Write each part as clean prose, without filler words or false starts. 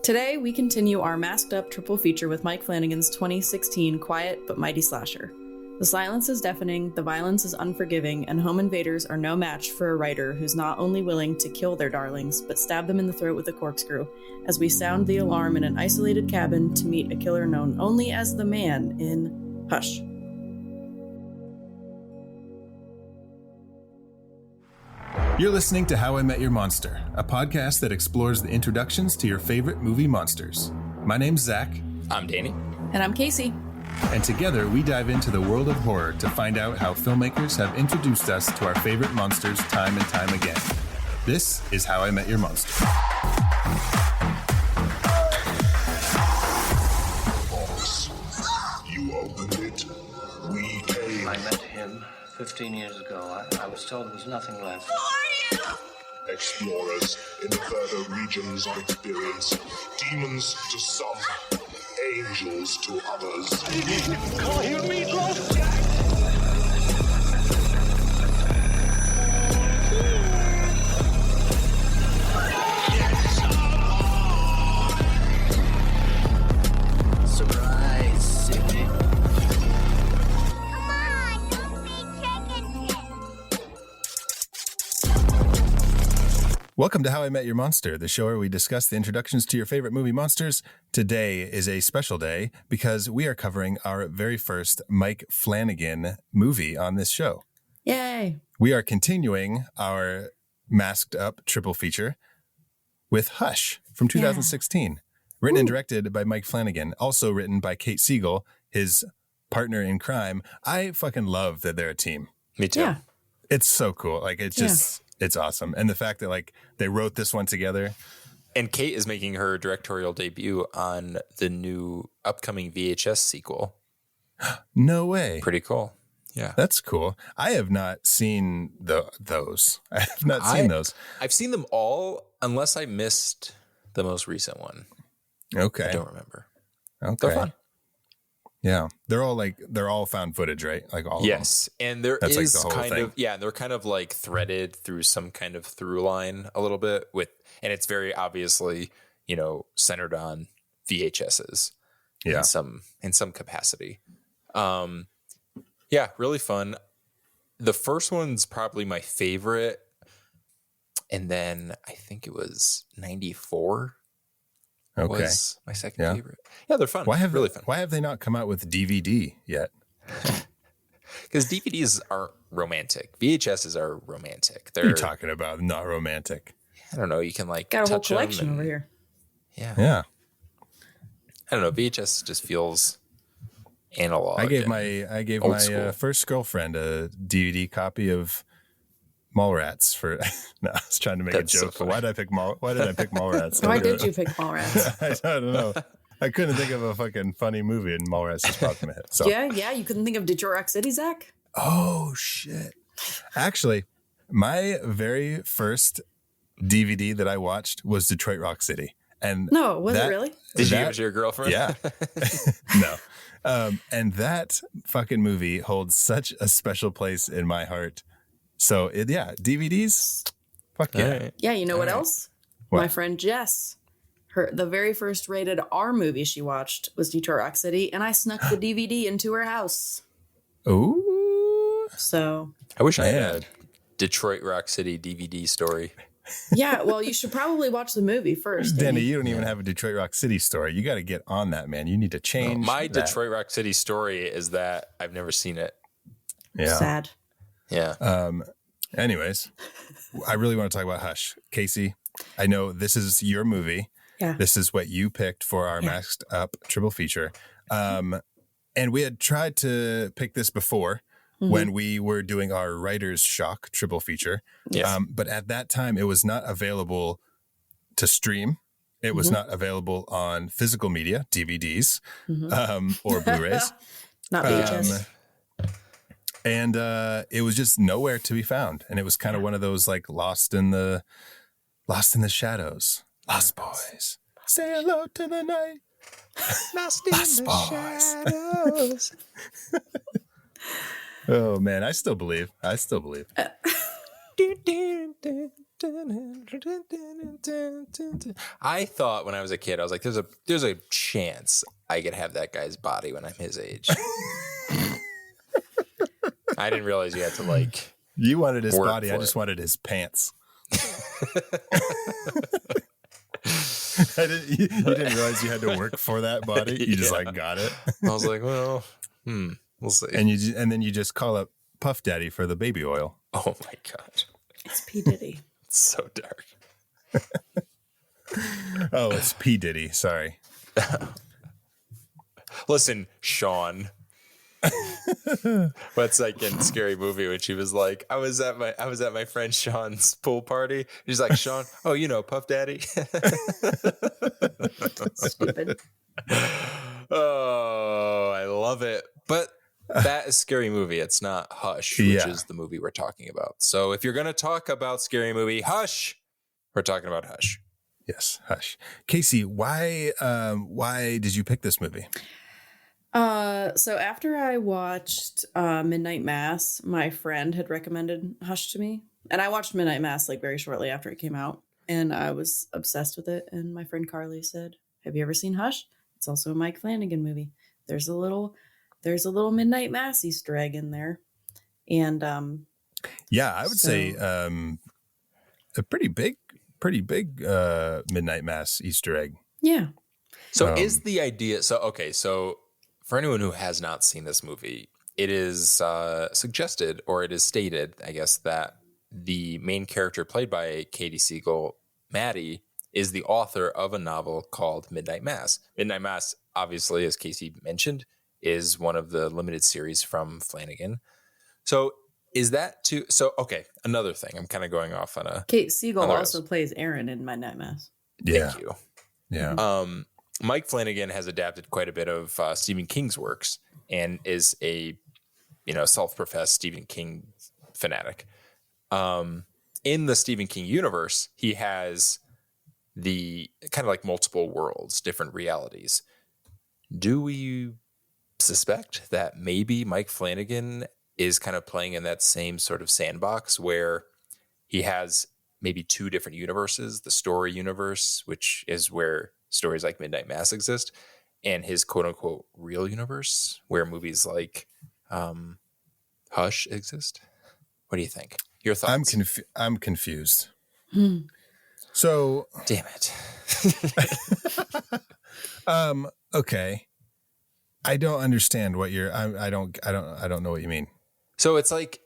Today, we continue our masked up triple feature with Mike Flanagan's 2016 quiet but mighty slasher. The silence is deafening, the violence is unforgiving, and home invaders are no match for a writer who's not only willing to kill their darlings, but stab them in the throat with a corkscrew, as we sound the alarm in an isolated cabin to meet a killer known only as the Man in Hush. You're listening to How I Met Your Monster, a podcast that explores the introductions to your favorite movie monsters. My name's Zach. I'm Danny. And I'm Casey. And together we dive into the world of horror to find out how filmmakers have introduced us to our favorite monsters time and time again. This is How I Met Your Monster. Boss, you opened it. We came. I met him 15 years ago. I was told there was nothing left. Explorers in the further regions of experience. Demons to some, angels to others. Call you meatloaf! Surprise, Sydney. Come on, don't be chicken shit. Welcome to How I Met Your Monster, the show where we discuss the introductions to your favorite movie monsters. Today is a special day because we are covering our very first Mike Flanagan movie on this show. Yay! We are continuing our masked up triple feature with Hush from 2016. Written and directed by Mike Flanagan, also written by Kate Siegel, his partner in crime. I fucking love that they're a team. Me too. Yeah. It's so cool. Like, it's just, it's awesome. And the fact that, like, they wrote this one together. And Kate is making her directorial debut on the new upcoming VHS sequel. No way. Pretty cool. Yeah. That's cool. I have not seen those. I have not seen those. I've seen them all unless I missed the most recent one. Okay. I don't remember. Okay. They're fun. Yeah. They're all found footage, right? Like all Yes. And there That's is like the whole kind thing. of, yeah, they're kind of like threaded through some kind of through line a little bit and it's very obviously, centered on VHSs in some capacity. Yeah, really fun. The first one's probably my favorite. And then I think it was 94 was my second favorite. Yeah, they're fun. Really fun. Why have they not come out with DVD yet? Because DVDs aren't romantic. VHSs are romantic. What are you talking about? Not romantic. I don't know. You can like Got a whole touch them collection over here. Yeah. Yeah. I don't know. VHS just feels analog. I gave my first girlfriend a DVD copy of Mallrats for. No, I was trying to make That's a so joke. But funny. why did I pick Mallrats? Why did you pick Mallrats? I don't know. I couldn't think of a fucking funny movie, and Mallrats just popped in my head. So. Yeah, you couldn't think of Detroit Rock City, Zach? Oh shit! Actually, my very first DVD that I watched was Detroit Rock City, and No, was it really? Did you give it to your girlfriend? Yeah. No. And that fucking movie holds such a special place in my heart. So DVDs. Fuck yeah. Right. Yeah, you know what else? What? My friend Jess, the very first rated R movie she watched was Detroit Rock City, and I snuck the DVD into her house. Ooh. So I wish I had a Detroit Rock City DVD story. yeah, well, you should probably watch the movie first. Danny, you don't even have a Detroit Rock City story. You got to get on that, man. You need to change. My that. Detroit Rock City story is that I've never seen it. Yeah. Sad. Yeah. Anyways, I really want to talk about Hush. Casey, I know this is your movie. Yeah. This is what you picked for our masked up triple feature. And we had tried to pick this before when we were doing our Writer's Shock triple feature. Yes. But at that time, it was not available to stream. It was not available on physical media, DVDs, or Blu-rays. Not VHS. And it was just nowhere to be found. And it was kind of one of those like lost in the shadows. Lost boys. Say hello to the night. Lost in the shadows. Oh man, I still believe. I thought when I was a kid, I was like, there's a chance I could have that guy's body when I'm his age. I didn't realize you had to like. You wanted his body. I just wanted his pants. You didn't realize you had to work for that body. You just like got it. I was like, well, we'll see. And then you just call up Puff Daddy for the baby oil. Oh my God. It's P. Diddy. It's so dark. Oh, it's P. Diddy. Sorry. Listen, Sean. What's like in Scary Movie when she was like, I was at my friend Sean's pool party. She's like, Sean, oh, you know, Puff Daddy. Stupid. Oh, I love it. But that is Scary Movie. It's not Hush, which is the movie we're talking about. So if you're going to talk about Scary Movie, Hush, we're talking about Hush. Yes, Hush. Casey, why did you pick this movie? So after I watched Midnight Mass, my friend had recommended Hush to me. And I watched Midnight Mass like very shortly after it came out. And I was obsessed with it. And my friend Carly said, have you ever seen Hush? It's also a Mike Flanagan movie. There's a little Midnight Mass Easter egg in there. And yeah, I would say a pretty big Midnight Mass Easter egg. Yeah. So is the idea so for anyone who has not seen this movie, it is suggested, or it is stated, I guess, that the main character played by Kate Siegel, Maddie, is the author of a novel called Midnight Mass. Midnight Mass, obviously, as Casey mentioned, is one of the limited series from Flanagan. So is that too? So, okay, another thing. I'm kind of going off on a... Kate Siegel also plays Erin in Midnight Mass. Yeah. Thank you. Yeah. Mike Flanagan has adapted quite a bit of Stephen King's works and is a, self-professed Stephen King fanatic. In the Stephen King universe, he has the kind of like multiple worlds, different realities. Do we suspect that maybe Mike Flanagan is kind of playing in that same sort of sandbox where he has maybe two different universes, the story universe, which is where stories like Midnight Mass exist, and his quote unquote real universe where movies like Hush exist? What do you think? Your thoughts? I'm confused. So damn it. Okay. I don't understand what you're I don't know what you mean. So it's like,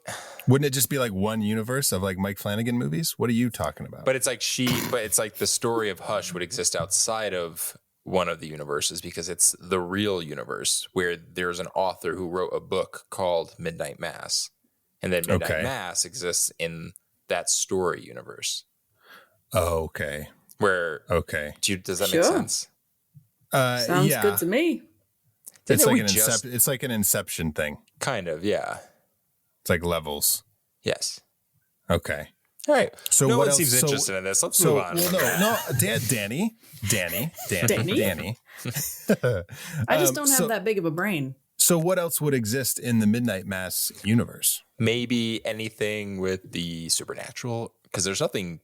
wouldn't it just be like one universe of like Mike Flanagan movies? What are you talking about? But it's like the story of Hush would exist outside of one of the universes because it's the real universe where there's an author who wrote a book called Midnight Mass. And then Midnight Mass exists in that story universe. Oh, okay. Does that make sense? Sounds good to me. It's like an Inception thing. Kind of, yeah. It's like levels. Yes. Okay. All right. So no what one else? seems interested in this. Let's move on. Well, no, Danny. I just don't have that big of a brain. So what else would exist in the Midnight Mass universe? Maybe anything with the supernatural, because there's nothing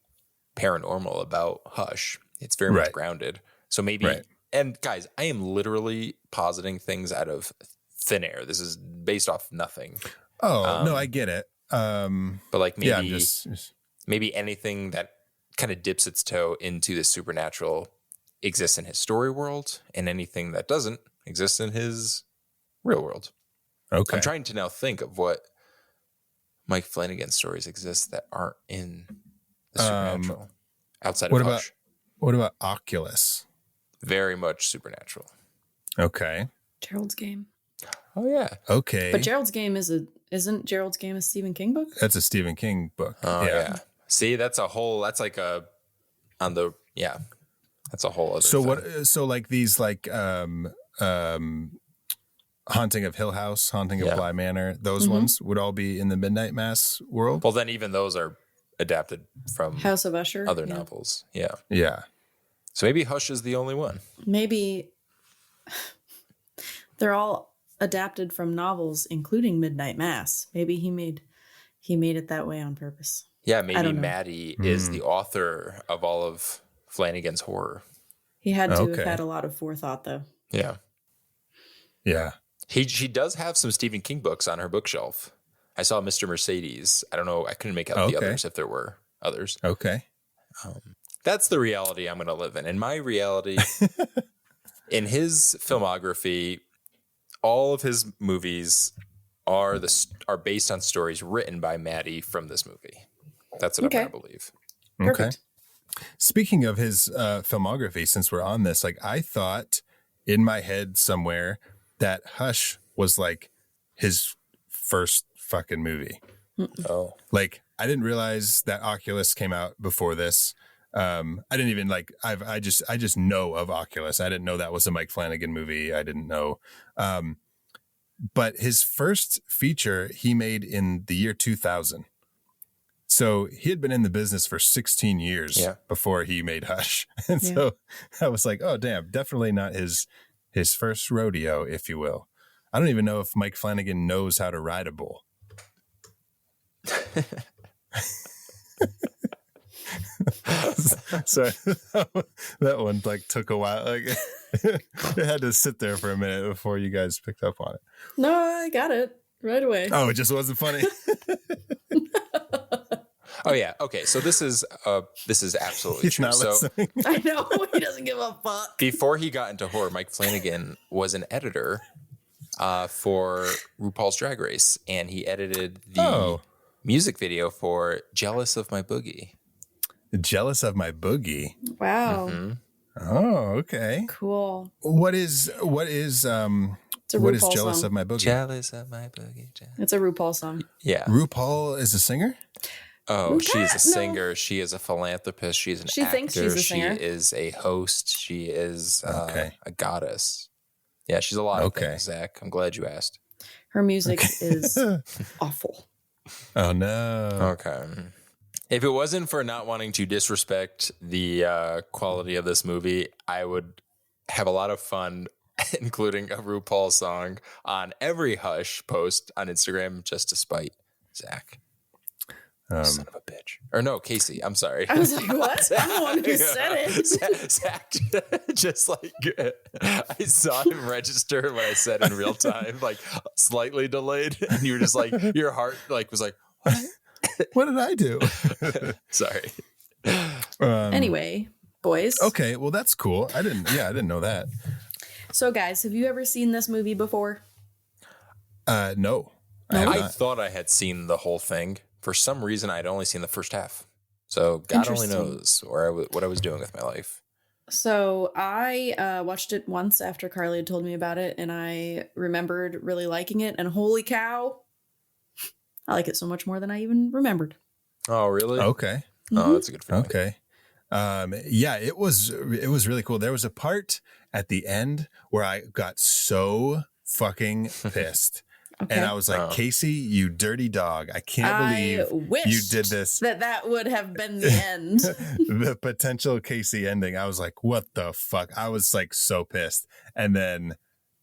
paranormal about Hush. It's very much grounded. So maybe, and guys, I am literally positing things out of thin air. This is based off nothing. Oh, no, I get it. But like maybe, just... maybe anything that kind of dips its toe into the supernatural exists in his story world, and anything that doesn't exist in his real world. Okay. I'm trying to now think of what Mike Flanagan stories exist that aren't in the supernatural outside of Hush. What about Oculus? Very much supernatural. Okay. Gerald's Game. Oh yeah. Okay. But Gerald's Game isn't Gerald's Game a Stephen King book? That's a Stephen King book. Oh yeah. See, that's a whole that's a whole other thing. What so like these like Haunting of Hill House, Haunting of Bly Manor, those ones would all be in the Midnight Mass world? Well, then even those are adapted from House of Usher, other novels. Yeah. Yeah. So maybe Hush is the only one. Maybe they're all adapted from novels, including Midnight Mass. Maybe he made it that way on purpose. Yeah, maybe Maddie is the author of all of Flanagan's horror. He had to have had a lot of forethought, though. Yeah. Yeah. She does have some Stephen King books on her bookshelf. I saw Mr. Mercedes. I don't know. I couldn't make out the others if there were others. Okay. That's the reality I'm going to live in. In my reality, in his filmography, all of his movies are based on stories written by Maddie from this movie. That's what I'm going to believe. Perfect. Okay. Speaking of his filmography, since we're on this, like I thought in my head somewhere that Hush was like his first fucking movie. Oh, like I didn't realize that Oculus came out before this. I didn't even like. I just know of Oculus. I didn't know that was a Mike Flanagan movie. I didn't know. But his first feature he made in the year 2000. So he had been in the business for 16 years before he made Hush. And so I was like, oh, damn, definitely not his first rodeo, if you will. I don't even know if Mike Flanagan knows how to ride a bull. So that one like took a while. Like it had to sit there for a minute before you guys picked up on it. No, I got it right away. Oh, it just wasn't funny. Oh yeah. Okay. So this is absolutely He's true. not So listening. I know he doesn't give a fuck. before he got into horror, Mike Flanagan was an editor for RuPaul's Drag Race, and he edited the music video for "Jealous of My Boogie." Jealous of My Boogie. Wow. Mm-hmm. Oh, okay. Cool. What is It's a Jealous song. of My Boogie? Jealous of my boogie. It's a RuPaul song. Yeah. RuPaul is a singer? Oh, she's a No. singer. She is a philanthropist. She's an actor. Thinks she's a singer. She is a host. She is a goddess. Yeah, she's a lot of things, Zach. I'm glad you asked. Her music is awful. Oh, no. Okay. If it wasn't for not wanting to disrespect the quality of this movie, I would have a lot of fun including a RuPaul song on every Hush post on Instagram just to spite Zach. Son of a bitch. Or no, Casey. I'm sorry. I was like, what? I'm the one who said it. Zach, just like, I saw him register what I said in real time, like slightly delayed. And you were just like, your heart like was like, what? What did I do? Sorry. Anyway, boys. Okay, well, that's cool. I didn't know that. So, guys, have you ever seen this movie before? No. I thought I had seen the whole thing. For some reason, I'd only seen the first half. So God only knows what I was doing with my life. So I watched it once after Carly had told me about it, and I remembered really liking it. And holy cow, I like it so much more than I even remembered. Oh, really? Okay. Oh, that's a good feeling. Okay. Yeah, it was really cool. There was a part at the end where I got so fucking pissed. Okay. And I was like, Casey, you dirty dog. I can't believe you did this. That would have been the end. The potential Casey ending. I was like, what the fuck? I was like so pissed. And then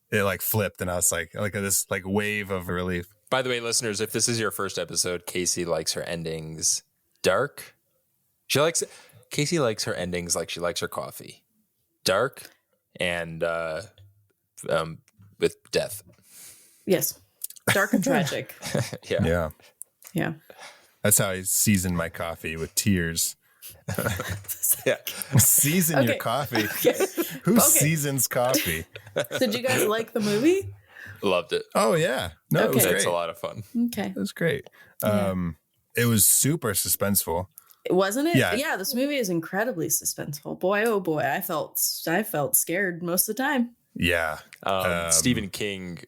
it like flipped and I was like this like wave of relief. By the way, listeners, if this is your first episode, Casey likes her endings dark. Casey likes her endings like she likes her coffee. Dark and with death. Yes. Dark and tragic. Yeah. That's how I season my coffee, with tears. Yeah. Season your coffee. Who seasons coffee? Did you guys like the movie? Loved it. Oh, yeah. No, it was great. It's a lot of fun. Okay. It was great. It was super suspenseful. Wasn't it? Yeah. This movie is incredibly suspenseful. Boy, oh boy, I felt scared most of the time. Yeah. Stephen King,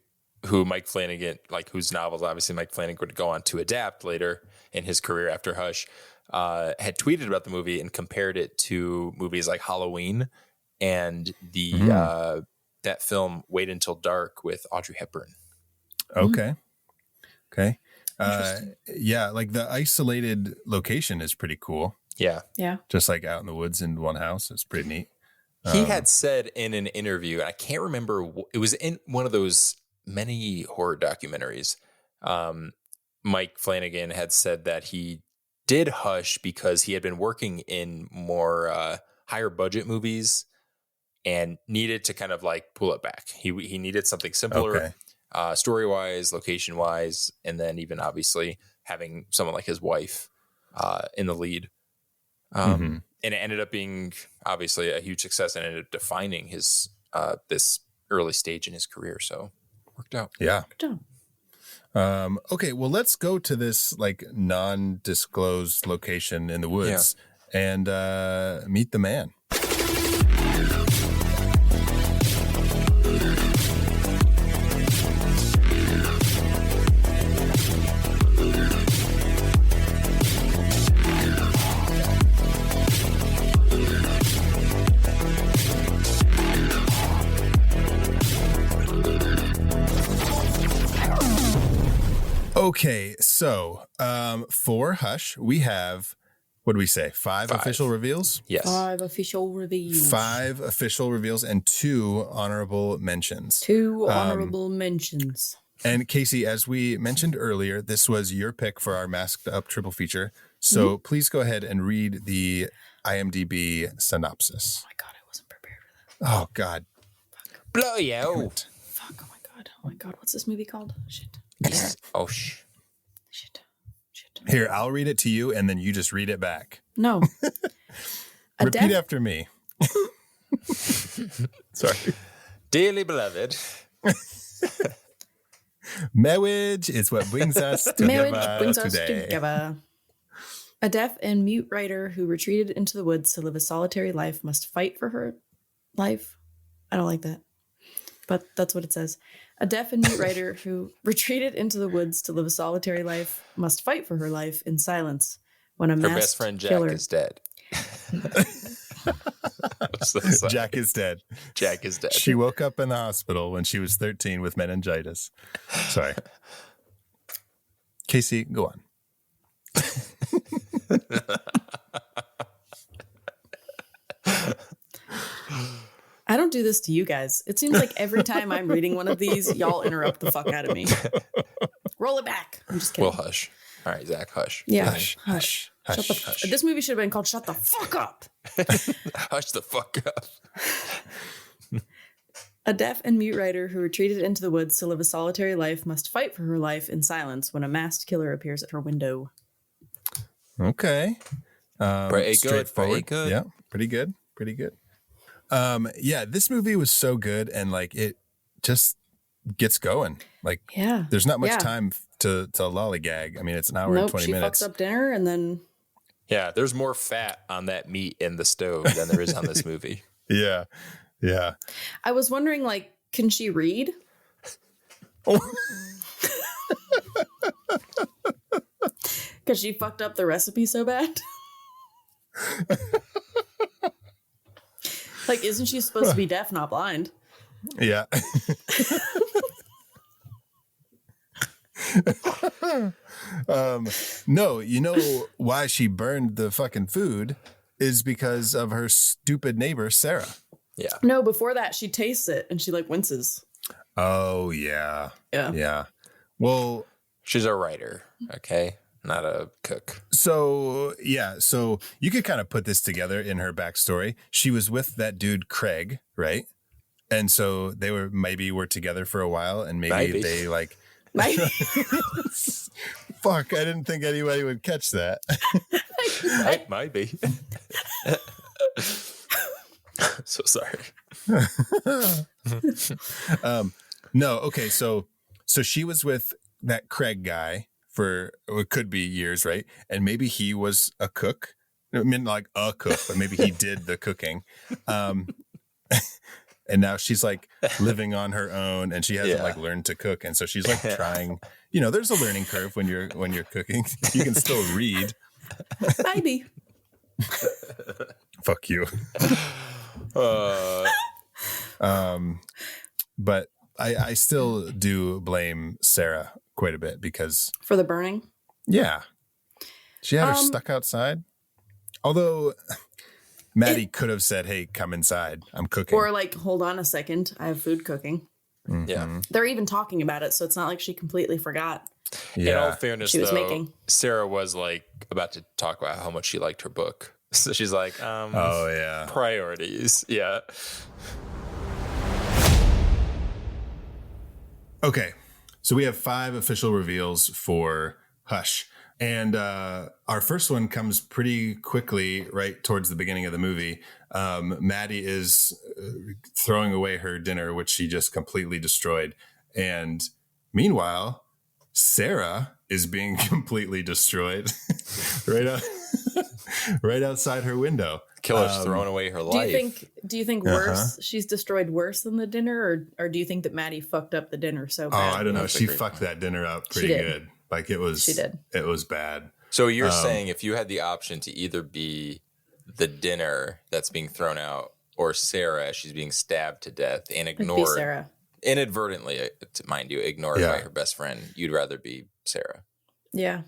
who Mike Flanagan, whose novels obviously Mike Flanagan would go on to adapt later in his career after Hush, had tweeted about the movie and compared it to movies like Halloween and the that film Wait Until Dark with Audrey Hepburn. Okay. Yeah, like the isolated location is pretty cool. Yeah. Just like out in the woods in one house. It's pretty neat. He had said in an interview, and I can't remember, it was in one of those many horror documentaries. Mike Flanagan had said that he did Hush because he had been working in more higher budget movies and needed to kind of like pull it back. He needed something simpler, story wise, location wise, and then even obviously having someone like his wife in the lead. And it ended up being obviously a huge success and ended up defining his this early stage in his career. So worked out. Yeah. Worked out. Okay, well, let's go to this like non-disclosed location in the woods and meet the man. Okay, so for Hush, we have, what do we say, five official reveals? Yes. 5 official reveals. 5 official reveals and 2 honorable mentions. 2 honorable mentions. And Casey, as we mentioned earlier, this was your pick for our masked up triple feature. So please go ahead and read the IMDb synopsis. Oh my God, I wasn't prepared for that. Oh God. Blow you out. Fuck, oh my God. What's this movie called? Shit. Shit. Here, I'll read it to you and then you just read it back. No. Repeat after me. Sorry. Dearly beloved. Marriage is what brings us together. A deaf and mute writer who retreated into the woods to live a solitary life must fight for her life. I don't like that, but that's what it says. A deaf and mute writer who retreated into the woods to live a solitary life must fight for her life in silence when a Her masked best friend Jack killer is dead. Jack is dead. Jack is dead. She woke up in the hospital when she was 13 with meningitis. Sorry. Casey, go on. I don't do this to you guys. It seems like every time I'm reading one of these, y'all interrupt the fuck out of me. Roll it back. I'm just kidding. Well, hush. All right, Zach, hush. Yeah. Hush. Shut the fuck. This movie should have been called Shut the Fuck Up. Hush the fuck up. A deaf and mute writer who retreated into the woods to live a solitary life must fight for her life in silence when a masked killer appears at her window. Okay. Pretty good. Pretty good. Yeah, pretty good. Pretty good. Yeah, this movie was so good and like it just gets going. Like, yeah, there's not much time to lollygag. I mean, it's an hour and 20 minutes. She fucks up dinner and then. Yeah, there's more fat on that meat in the stove than there is on this movie. Yeah. Yeah. I was wondering, like, can she read? Because she fucked up the recipe so bad. Like, isn't she supposed to be deaf, not blind? Yeah. No, you know why she burned the fucking food is because of her stupid neighbor, Sarah. Yeah. No, before that, she tastes it and she, like, winces. Oh, yeah. Yeah. Yeah. Well, she's a writer, okay? Not a cook. So, yeah. So you could kind of put this together in her backstory. She was with that dude, Craig, right? And so they were together for a while and maybe they like. Fuck, I didn't think anybody would catch that. Might be. So sorry. No, okay, so she was with that Craig guy for it could be years, right? And maybe he was a cook. I mean, like a cook, but maybe he did the cooking. And now she's like living on her own, and she hasn't like learned to cook, and so she's like trying. You know, there's a learning curve when you're cooking. You can still read. Maybe. Fuck you. But I still do blame Sarah quite a bit because For the burning? Yeah. She had her stuck outside. Although Maddie could have said, hey, come inside. I'm cooking. Or like, hold on a second. I have food cooking. Yeah. They're even talking about it, so it's not like she completely forgot. In all fairness, She was though, making. Sarah was like about to talk about how much she liked her book. So she's like, oh yeah, priorities. Yeah. Okay, so we have 5 official reveals for Hush. And our first one comes pretty quickly, right towards the beginning of the movie. Maddie is throwing away her dinner, which she just completely destroyed. And meanwhile, Sarah is being completely destroyed right outside her window. Killer's throwing away her life. Do you think worse? She's destroyed worse than the dinner, or do you think that Maddie fucked up the dinner so bad? Oh, I don't know. She fucked that dinner up pretty good. Like it was, it was bad. So you're saying if you had the option to either be the dinner that's being thrown out or Sarah as she's being stabbed to death and ignored, Sarah. Inadvertently, mind you, ignored by her best friend, you'd rather be Sarah. Yeah.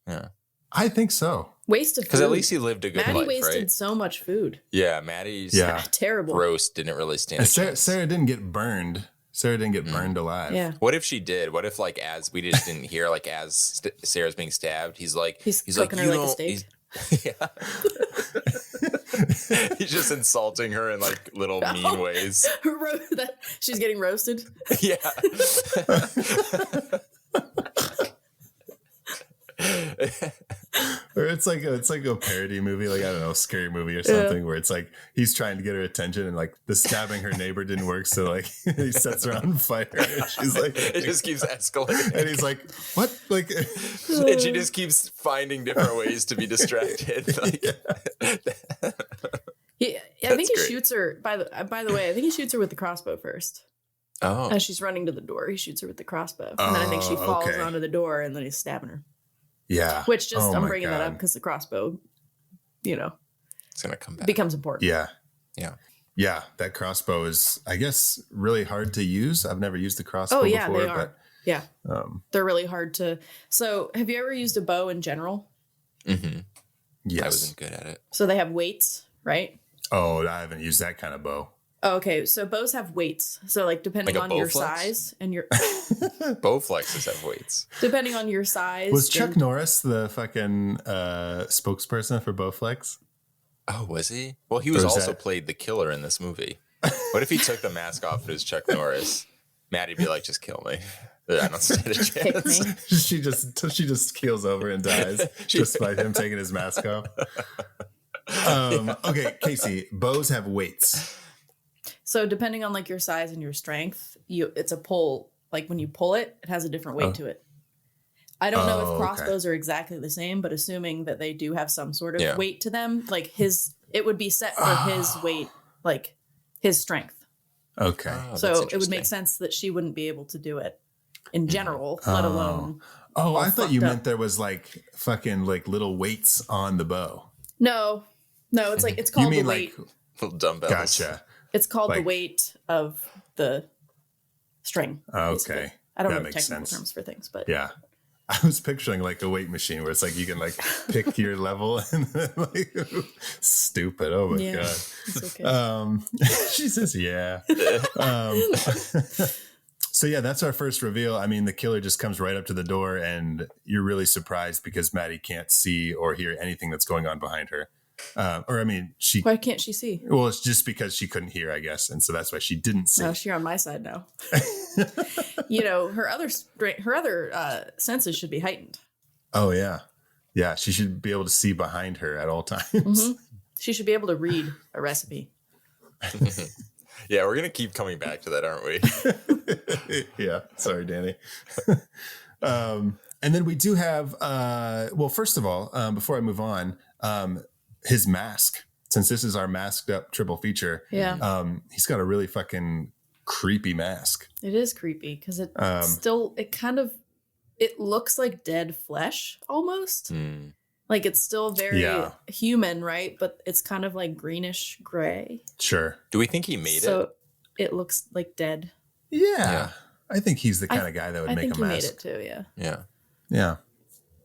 Yeah. I think so. Waste of food. Because at least he lived a good Maddie life, wasted so much food. Yeah, Maddie's terrible roast didn't really stand a chance. Sarah didn't get burned. Sarah didn't get burned alive. Yeah. What if she did? What if, like, as we just didn't hear, like, as Sarah's being stabbed, he's like, he's like, cooking her like a steak. He's just insulting her in like little mean ways. She's getting roasted. Yeah. Or it's like a parody movie, like I don't know, scary movie or something, where it's like he's trying to get her attention and like the stabbing her neighbor didn't work, so like he sets her on fire and she's like, it just keeps escalating. And he's like, what? Like, and she just keeps finding different ways to be distracted. Like, I think he shoots her. By the way, I think he shoots her with the crossbow first. Oh, as she's running to the door, he shoots her with the crossbow, and then I think she falls onto the door, and then he's stabbing her. Yeah. Which I'm bringing that up because the crossbow, it's going to come back. Becomes important. Yeah. Yeah. Yeah. That crossbow is, I guess, really hard to use. I've never used the crossbow before. They are. But, yeah. They're really hard to. So have you ever used a bow in general? Mm-hmm. Yes. I wasn't good at it. So they have weights, right? Oh, I haven't used that kind of bow. Oh, okay. So bows have weights. So like depending on your size and your bow flexes have weights. Depending on your size. Was Chuck Norris the fucking spokesperson for Bowflex? Oh, was he? Well, he was also played the killer in this movie. What if he took the mask off and it was Chuck Norris? Maddie'd be like, just kill me. I don't stand a chance. she just keels over and dies just by him taking his mask off. Okay, Casey, bows have weights. So depending on like your size and your strength, it's a pull. Like when you pull it, it has a different weight to it. I don't know if crossbows are exactly the same, but assuming that they do have some sort of weight to them, like it would be set for his weight, like his strength. Okay. So it would make sense that she wouldn't be able to do it in general, let alone. Oh, I thought you meant there was like fucking like little weights on the bow. No, it's like, it's called you mean the weight. Like little dumbbells. Gotcha. It's called the weight of the string. Okay. Basically. I don't know makes technical sense. terms for things, but yeah. I was picturing like a weight machine where it's like you can like pick your level and then like stupid. Oh my god. It's okay. She says yeah. So yeah, that's our first reveal. I mean, the killer just comes right up to the door and you're really surprised because Maddie can't see or hear anything that's going on behind her. Why can't she see? Well, it's just because she couldn't hear, I guess, and so that's why she didn't see. No, she's on my side now. Her other senses should be heightened. Oh yeah, yeah. She should be able to see behind her at all times. Mm-hmm. She should be able to read a recipe. Yeah, we're gonna keep coming back to that, aren't we? Yeah. Sorry, Danny. And then we do have. Well, first of all, before I move on. His mask, since this is our masked up triple feature, he's got a really fucking creepy mask. It is creepy because it looks like dead flesh almost. Like it's still very human, right? But it's kind of like greenish gray. Sure. Do we think he made it? So it looks like dead. Yeah. I think he's the kind of guy that would make a mask. I think he made it too. Yeah. Yeah. Yeah.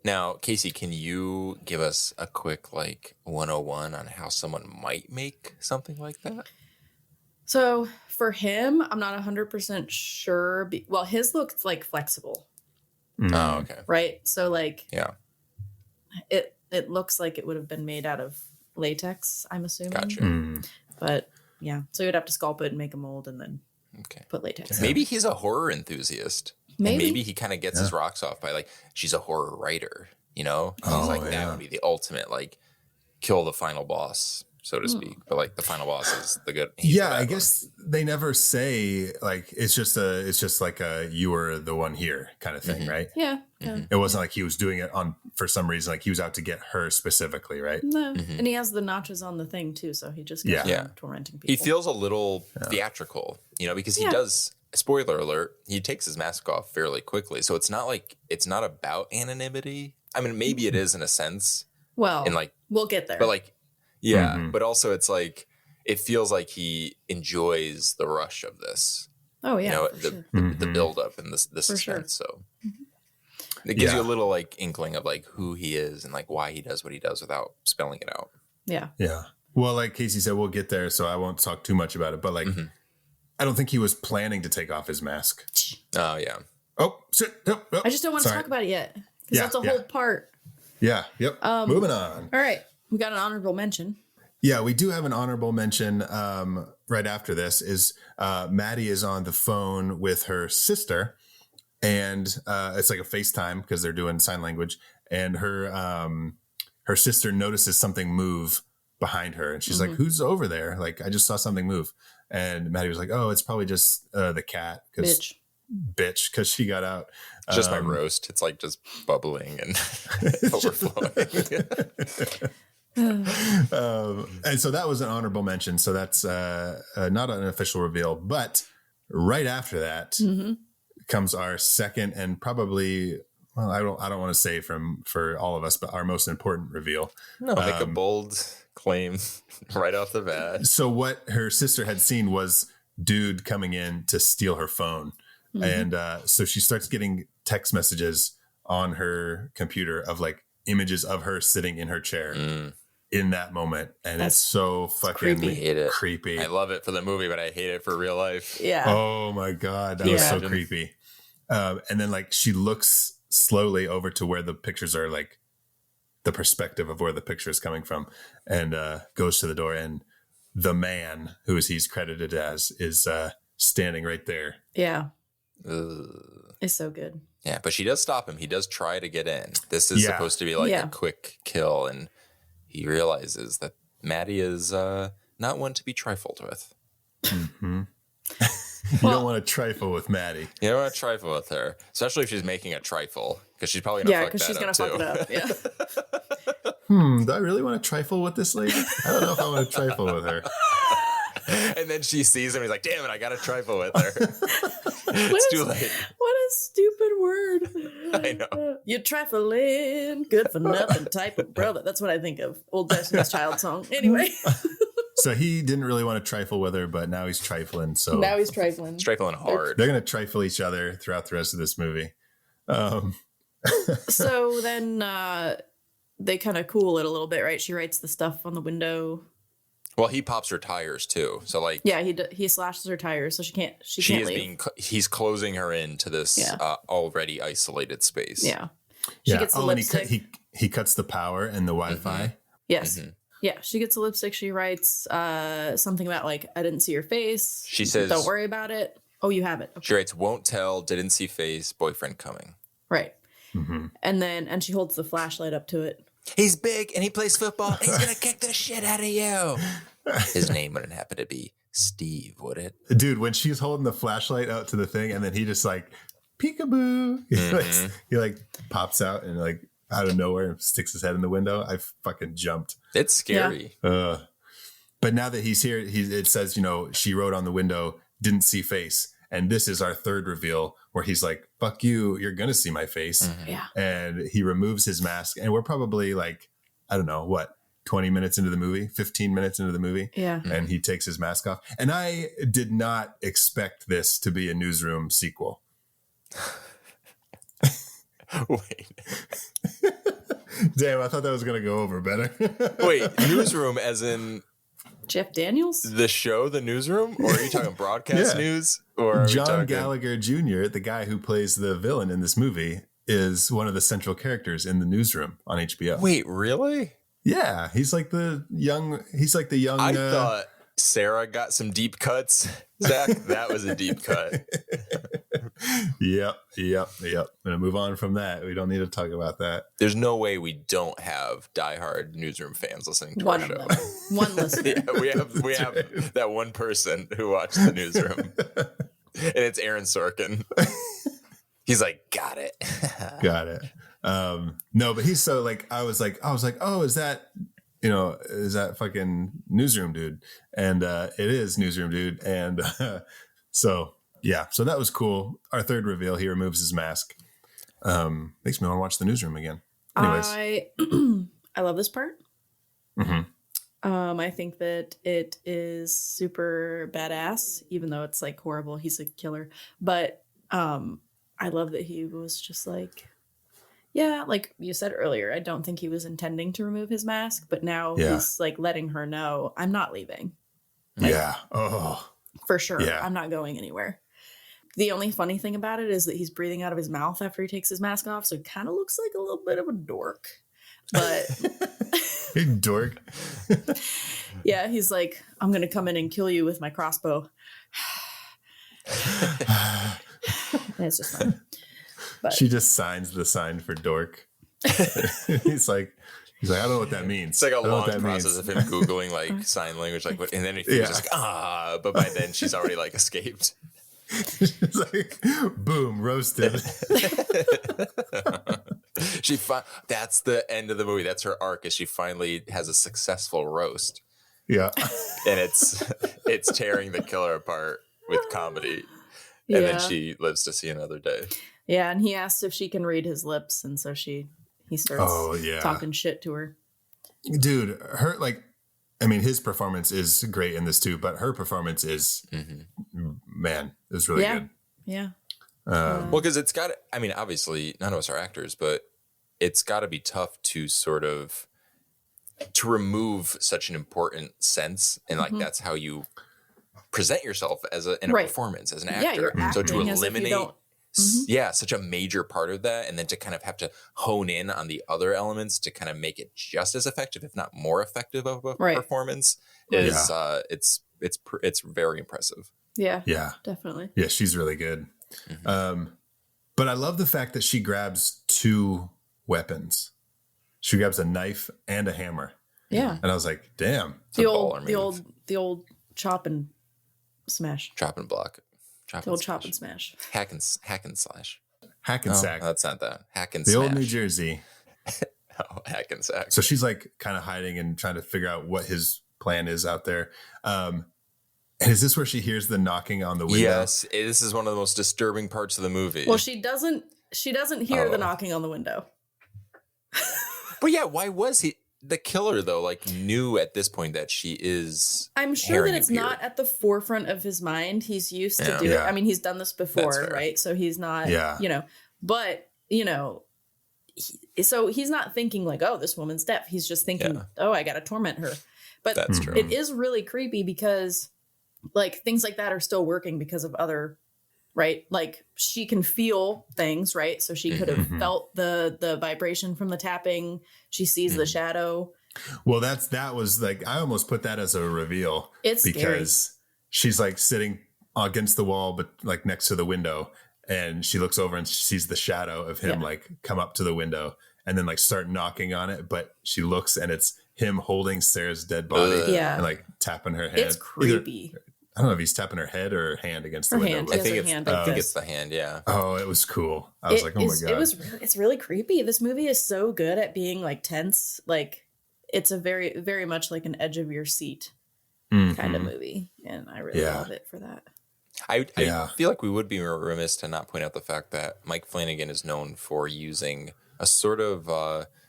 Now, Casey, can you give us a quick 101 on how someone might make something like that? So for him, I'm not 100% sure. Well, his looks like flexible. Oh, okay. Right. So like, Yeah. It looks like it would have been made out of latex, I'm assuming. Gotcha. But yeah, so you'd have to sculpt it and make a mold and then put latex. Maybe he's a horror enthusiast. Maybe he kind of gets his rocks off by like, she's a horror writer, you know? He's like, that would be the ultimate, like, kill the final boss, so to speak. But like the final boss is the good. I guess they never say like it's just like a you were the one here kind of thing, right? Yeah. It wasn't like he was doing it for some reason, like he was out to get her specifically, right? No. And he has the notches on the thing too, so he just goes around tormenting people. He feels a little theatrical, you know, because he does. Spoiler alert: he takes his mask off fairly quickly, so it's not about anonymity. I mean, maybe it is in a sense. Well, and like we'll get there, but like. But also it's like it feels like he enjoys the rush of this. Oh yeah, you know, the build up and the suspense. Sure. So it gives you a little like inkling of like who he is and like why he does what he does without spelling it out. Yeah. Well, like Casey said, we'll get there, so I won't talk too much about it. But like, I don't think he was planning to take off his mask. Oh yeah. Oh shit! I just don't want to talk about it yet because that's a whole part. Yeah. Yep. Moving on. All right. We got an honorable mention. Yeah, we do have an honorable mention right after this is Maddie is on the phone with her sister and it's like a FaceTime because they're doing sign language and her sister notices something move behind her and she's like, who's over there? Like, I just saw something move. And Maddie was like, oh, it's probably just the cat. Bitch, because she got out. Just my roast. It's like just bubbling and overflowing. And so that was an honorable mention. So that's not an official reveal, but right after that comes our second and probably, well, I don't want to say for all of us, but our most important reveal. No, make a bold claim right off the bat. So what her sister had seen was dude coming in to steal her phone. And so she starts getting text messages on her computer of like images of her sitting in her chair in that moment. And it's so fucking creepy. I love it for the movie, but I hate it for real life. Yeah. Oh my God. That was so creepy. And then like she looks slowly over to where the pictures are, like the perspective of where the picture is coming from, and goes to the door. And the man who he's credited as is standing right there. Yeah. It's so good. Yeah, but she does stop him. He does try to get in. This is supposed to be like a quick kill, and he realizes that Maddie is not one to be trifled with. You don't want to trifle with Maddie. You don't want to trifle with her, especially if she's making a trifle, because she's probably going to fuck that up too. Yeah, because she's going to fuck it up, Do I really want to trifle with this lady? I don't know if I want to trifle with her. And then she sees him. He's like, damn it, I got to trifle with her. It's too late. What a stupid word. I know. You're trifling, good for nothing type of brother. That's what I think of. Old Destiny's Child song. Anyway. So he didn't really want to trifle with her, but now he's trifling. So now he's trifling. Trifling hard. They're going to trifle each other throughout the rest of this movie. So then they kind of cool it a little bit, right? She writes the stuff on the window. Well, he pops her tires too. So like, yeah, he slashes her tires, so she can't leave. He's closing her into this already isolated space. Yeah. She gets the lipstick. And he cuts the power and the Wi-Fi. Yes. Yeah, she gets a lipstick. She writes something about like, I didn't see your face. She says, don't worry about it. Oh, you have it. Okay. She writes, won't tell, didn't see face, boyfriend coming. Right. And she holds the flashlight up to it. He's big and he plays football. And he's going to kick the shit out of you. His name wouldn't happen to be Steve, would it? Dude, when she's holding the flashlight out to the thing and then he just like, peekaboo. He like pops out and like out of nowhere sticks his head in the window. I fucking jumped. It's scary. Yeah. But now that he's here, it says, she wrote on the window, didn't see face. And this is our third reveal where he's like, fuck you, you're going to see my face. Yeah. And he removes his mask. And we're probably like, I don't know, 20 minutes into the movie, 15 minutes into the movie. Yeah. And he takes his mask off. And I did not expect this to be a Newsroom sequel. Wait. Damn, I thought that was going to go over better. Wait, Newsroom as in Jeff Daniels? The show, The Newsroom? Or are you talking broadcast Yeah. news? Or are John we talking... Gallagher Jr., the guy who plays the villain in this movie, is one of the central characters in The Newsroom on HBO. Wait, really? Yeah, he's like the young. I thought Sarah got some deep cuts. Zach, that was a deep cut. Yep. I'm gonna move on from that. We don't need to talk about that. There's no way we don't have diehard Newsroom fans listening to One our of show. them. One listener. Yeah, we have that one person who watched The Newsroom, and it's Aaron Sorkin. He's like, got it. No, but he's so like, I was like, oh, is that fucking Newsroom dude? And it is Newsroom dude. And so that was cool. Our third reveal, he removes his mask. Makes me want to watch The Newsroom again. Anyways. I love this part. Mm-hmm. I think that it is super badass, even though it's like horrible. He's a killer. But I love that he was just like, yeah, like you said earlier, I don't think he was intending to remove his mask, but now he's like letting her know, I'm not leaving. Like, yeah. Oh, for sure. Yeah. I'm not going anywhere. The only funny thing about it is that he's breathing out of his mouth after he takes his mask off. So it kind of looks like a little bit of a dork, but hey, dork. yeah, he's like, I'm going to come in and kill you with my crossbow. And it's just fun. But She just signs the sign for dork. he's like, I don't know what that means. It's like a I don't know long what that process means. of him Googling like sign language, like what, and then he's just like, but by then she's already like escaped. It's like, boom, roasted. That's the end of the movie. That's her arc, is she finally has a successful roast. Yeah. And it's tearing the killer apart with comedy. And then she lives to see another day. Yeah, and he asks if she can read his lips, and so he starts talking shit to her. Dude, her his performance is great in this too, but her performance is man, is really good. Yeah. Well, because it's got, obviously none of us are actors, but it's got to be tough to sort of to remove such an important sense, and like that's how you present yourself in a performance as an actor. Yeah, you're acting, so to eliminate such a major part of that, and then to kind of have to hone in on the other elements to kind of make it just as effective, if not more effective of a performance, is it's very impressive. Yeah, definitely. Yeah, she's really good. But I love the fact that she grabs two weapons. She grabs a knife and a hammer. Yeah, and I was like, damn, the old chop and smash, chop and block. Chop and smash. Hack and slash. Hack and sack. That's not that. Hack and the smash. old New Jersey. Hack and sack. So she's like kind of hiding and trying to figure out what his plan is out there. And is this where she hears the knocking on the window? Yes, this is one of the most disturbing parts of the movie. Well, she doesn't hear the knocking on the window. But yeah, why was he? The killer, though, like, knew at this point that she is. I'm sure that it's not at the forefront of his mind. He's used to do it. I mean, he's done this before, right? So he's not, but, so he's not thinking like, oh, this woman's deaf. He's just thinking, oh, I got to torment her. But that's true. It is really creepy because, like, things like that are still working because of other, right? Like, she can feel things, right? So she could have felt the vibration from the tapping. She sees the shadow. Well, that was like, I almost put that as a reveal. It's because scary. She's like sitting against the wall, but like next to the window, and she looks over and she sees the shadow of him like come up to the window and then like start knocking on it. But she looks and it's him holding Sarah's dead body and like tapping her head. It's creepy. I don't know if he's tapping her head or her hand against the window. I think it's the hand. Yeah. Oh, it was cool. I was like, oh my God. It's really creepy. This movie is so good at being like tense. Like it's a very, very much like an edge of your seat kind of movie. And I really love it for that. I feel like we would be remiss to not point out the fact that Mike Flanagan is known for using a sort of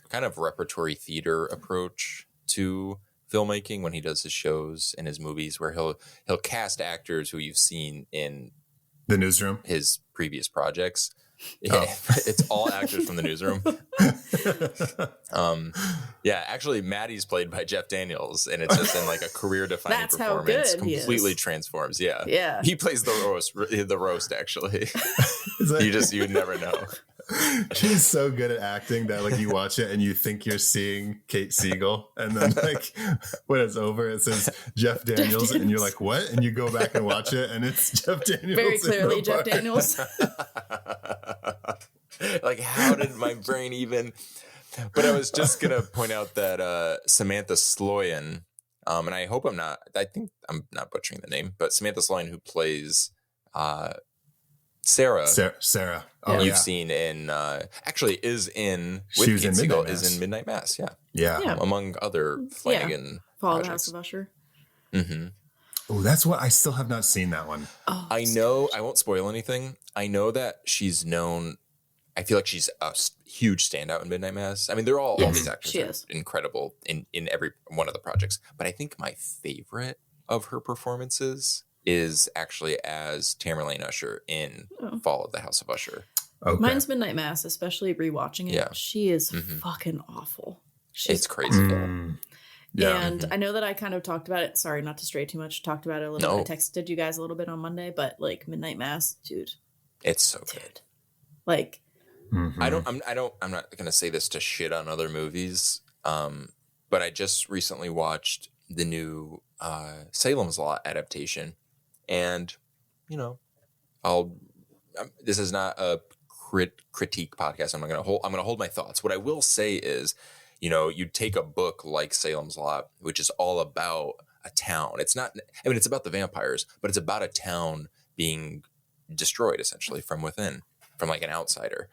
kind of repertory theater approach to filmmaking when he does his shows and his movies, where he'll cast actors who you've seen in The Newsroom, his previous projects, Yeah, it's all actors from the newsroom. Yeah, actually, Maddie's played by Jeff Daniels, and it's just been like a career-defining That's how performance. good he Completely is. transforms. Yeah, Yeah. He plays the roast. Actually, you would never know. She's so good at acting that like you watch it and you think you're seeing Kate Siegel, and then like when it's over, it says Jeff Daniels, and you're like, what? And you go back and watch it, and it's Jeff Daniels. Very clearly, Jeff Daniels. Like, how did my brain even? But I was just gonna point out that Samantha Sloyan, and I hope I think I'm not butchering the name, but Samantha Sloyan, who plays Sarah. Sarah. Oh, You've seen in actually is in with She was Kate in Siegel Midnight Mass. is in Midnight Mass. Yeah. Yeah. Among other Flanagan Fall of the projects. House of Usher. Mm-hmm. Oh, that's what I still have not seen that one. Oh, I know. I won't spoil anything. I know that she's known. I feel like she's a huge standout in Midnight Mass. I mean, they're all these actors she are is. incredible in every one of the projects. But I think my favorite of her performances is actually as Tamerlane Usher in Fall of the House of Usher. Okay. Mine's Midnight Mass, especially rewatching it. Yeah. She is fucking awful. She's It's crazy. Yeah. And I know that I kind of talked about it. Sorry, not to stray too much. Talked about it a little No. bit. I texted you guys a little bit on Monday, but like Midnight Mass, dude. It's so good. Dude. Like, I'm not gonna say this to shit on other movies, but I just recently watched the new Salem's Lot adaptation, and this is not a critique podcast. I'm gonna hold my thoughts. What I will say is, you take a book like Salem's Lot, which is all about a town. It's not. I mean, it's about the vampires, but it's about a town being destroyed essentially from within, from like an outsider.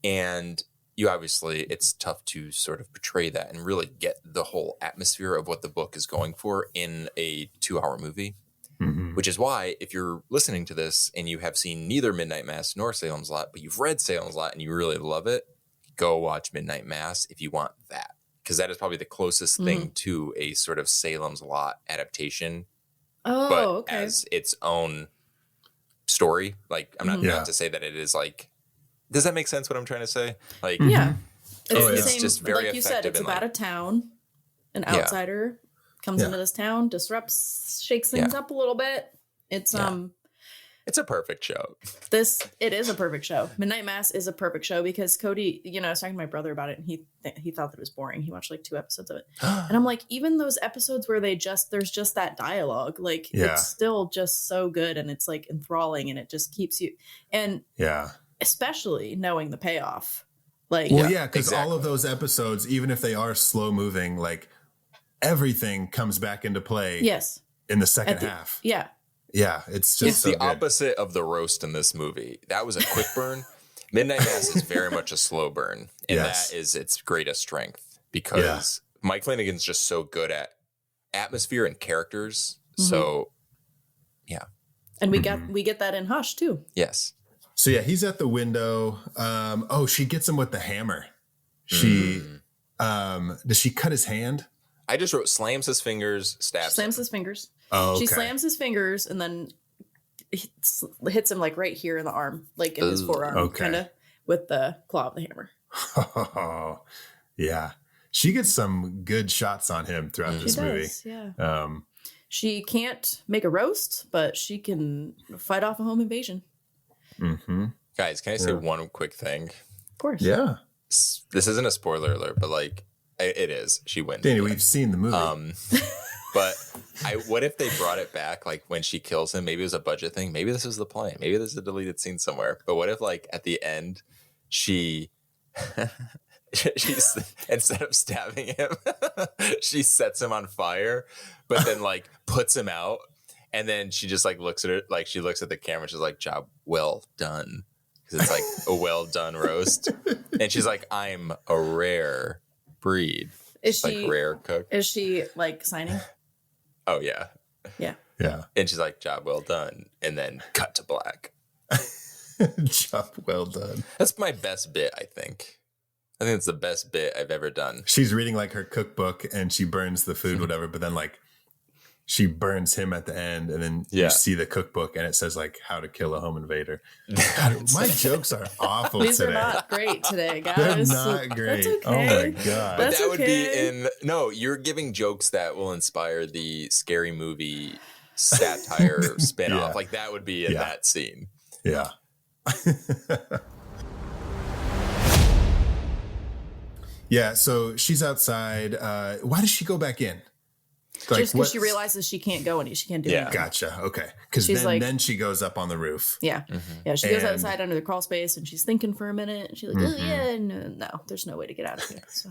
And you obviously, it's tough to sort of portray that and really get the whole atmosphere of what the book is going for in a 2-hour movie. Which is why, if you're listening to this and you have seen neither Midnight Mass nor Salem's Lot, but you've read Salem's Lot and you really love it, go watch Midnight Mass if you want that. Because that is probably the closest thing to a sort of Salem's Lot adaptation. But as its own story. Like, I'm not to say that it is like, does that make sense what I'm trying to say? Like, yeah. It's the it's same, just very like you said, effective it's in, about like- a town. An outsider comes into this town, disrupts, shakes things up a little bit. It's it's a perfect show. It is a perfect show. Midnight Mass is a perfect show because Cody, I was talking to my brother about it, and he thought that it was boring. He watched like 2 episodes of it, and I'm like, even those episodes where there's just that dialogue, like it's still just so good, and it's like enthralling, and it just keeps you, and especially knowing the payoff. Like, because all of those episodes, even if they are slow moving, like everything comes back into play. Yes. In the second half. Yeah. Yeah, it's just it's the opposite of the roast in this movie. That was a quick burn. Midnight Mass is very much a slow burn, and that is its greatest strength because Mike Flanagan's just so good at atmosphere and characters. So, and we get that in Hush too. Yes. So he's at the window. She gets him with the hammer. She does she cut his hand? I just wrote slams his fingers, stabs. Slams his fingers. Oh, okay. She slams his fingers and then hits him like right here in the arm, like in his forearm, kind of with the claw of the hammer. Oh, yeah. She gets some good shots on him throughout this movie. Yeah. She can't make a roast, but she can fight off a home invasion. Guys, can I say one quick thing? Of course. Yeah. This isn't a spoiler alert, but like it is. She wins. Danny, we've seen the movie. But what if they brought it back, like when she kills him? Maybe it was a budget thing. Maybe this is the plan. Maybe there's a deleted scene somewhere. But what if, like, at the end, she's instead of stabbing him, she sets him on fire, but then like puts him out, and then she just like looks at it, like she looks at the camera, she's like, "Job well done," because it's like a well done roast, and she's like, "I'm a rare breed." Is she like rare cook? Is she like signing? Oh yeah. Yeah. Yeah. And she's like, "Job well done," and then cut to black. Job well done. That's my best bit, I think. I think it's the best bit I've ever done. She's reading like her cookbook and she burns the food, whatever, but then like she burns him at the end, and then you see the cookbook and it says like how to kill a home invader. God, my jokes are awful These today. are not great today, guys. They're not great. That's okay. Oh my God. But that would be no, you're giving jokes that will inspire the Scary Movie satire spinoff. Like that would be in that scene. Yeah. Yeah, so she's outside. Why does she go back in? Like, just because she realizes she can't go she can't do anything. Gotcha. Okay. Because then she goes up on the roof. Yeah. Yeah. She goes outside under the crawl space and she's thinking for a minute. And she's like, oh, yeah. No, there's no way to get out of here. So.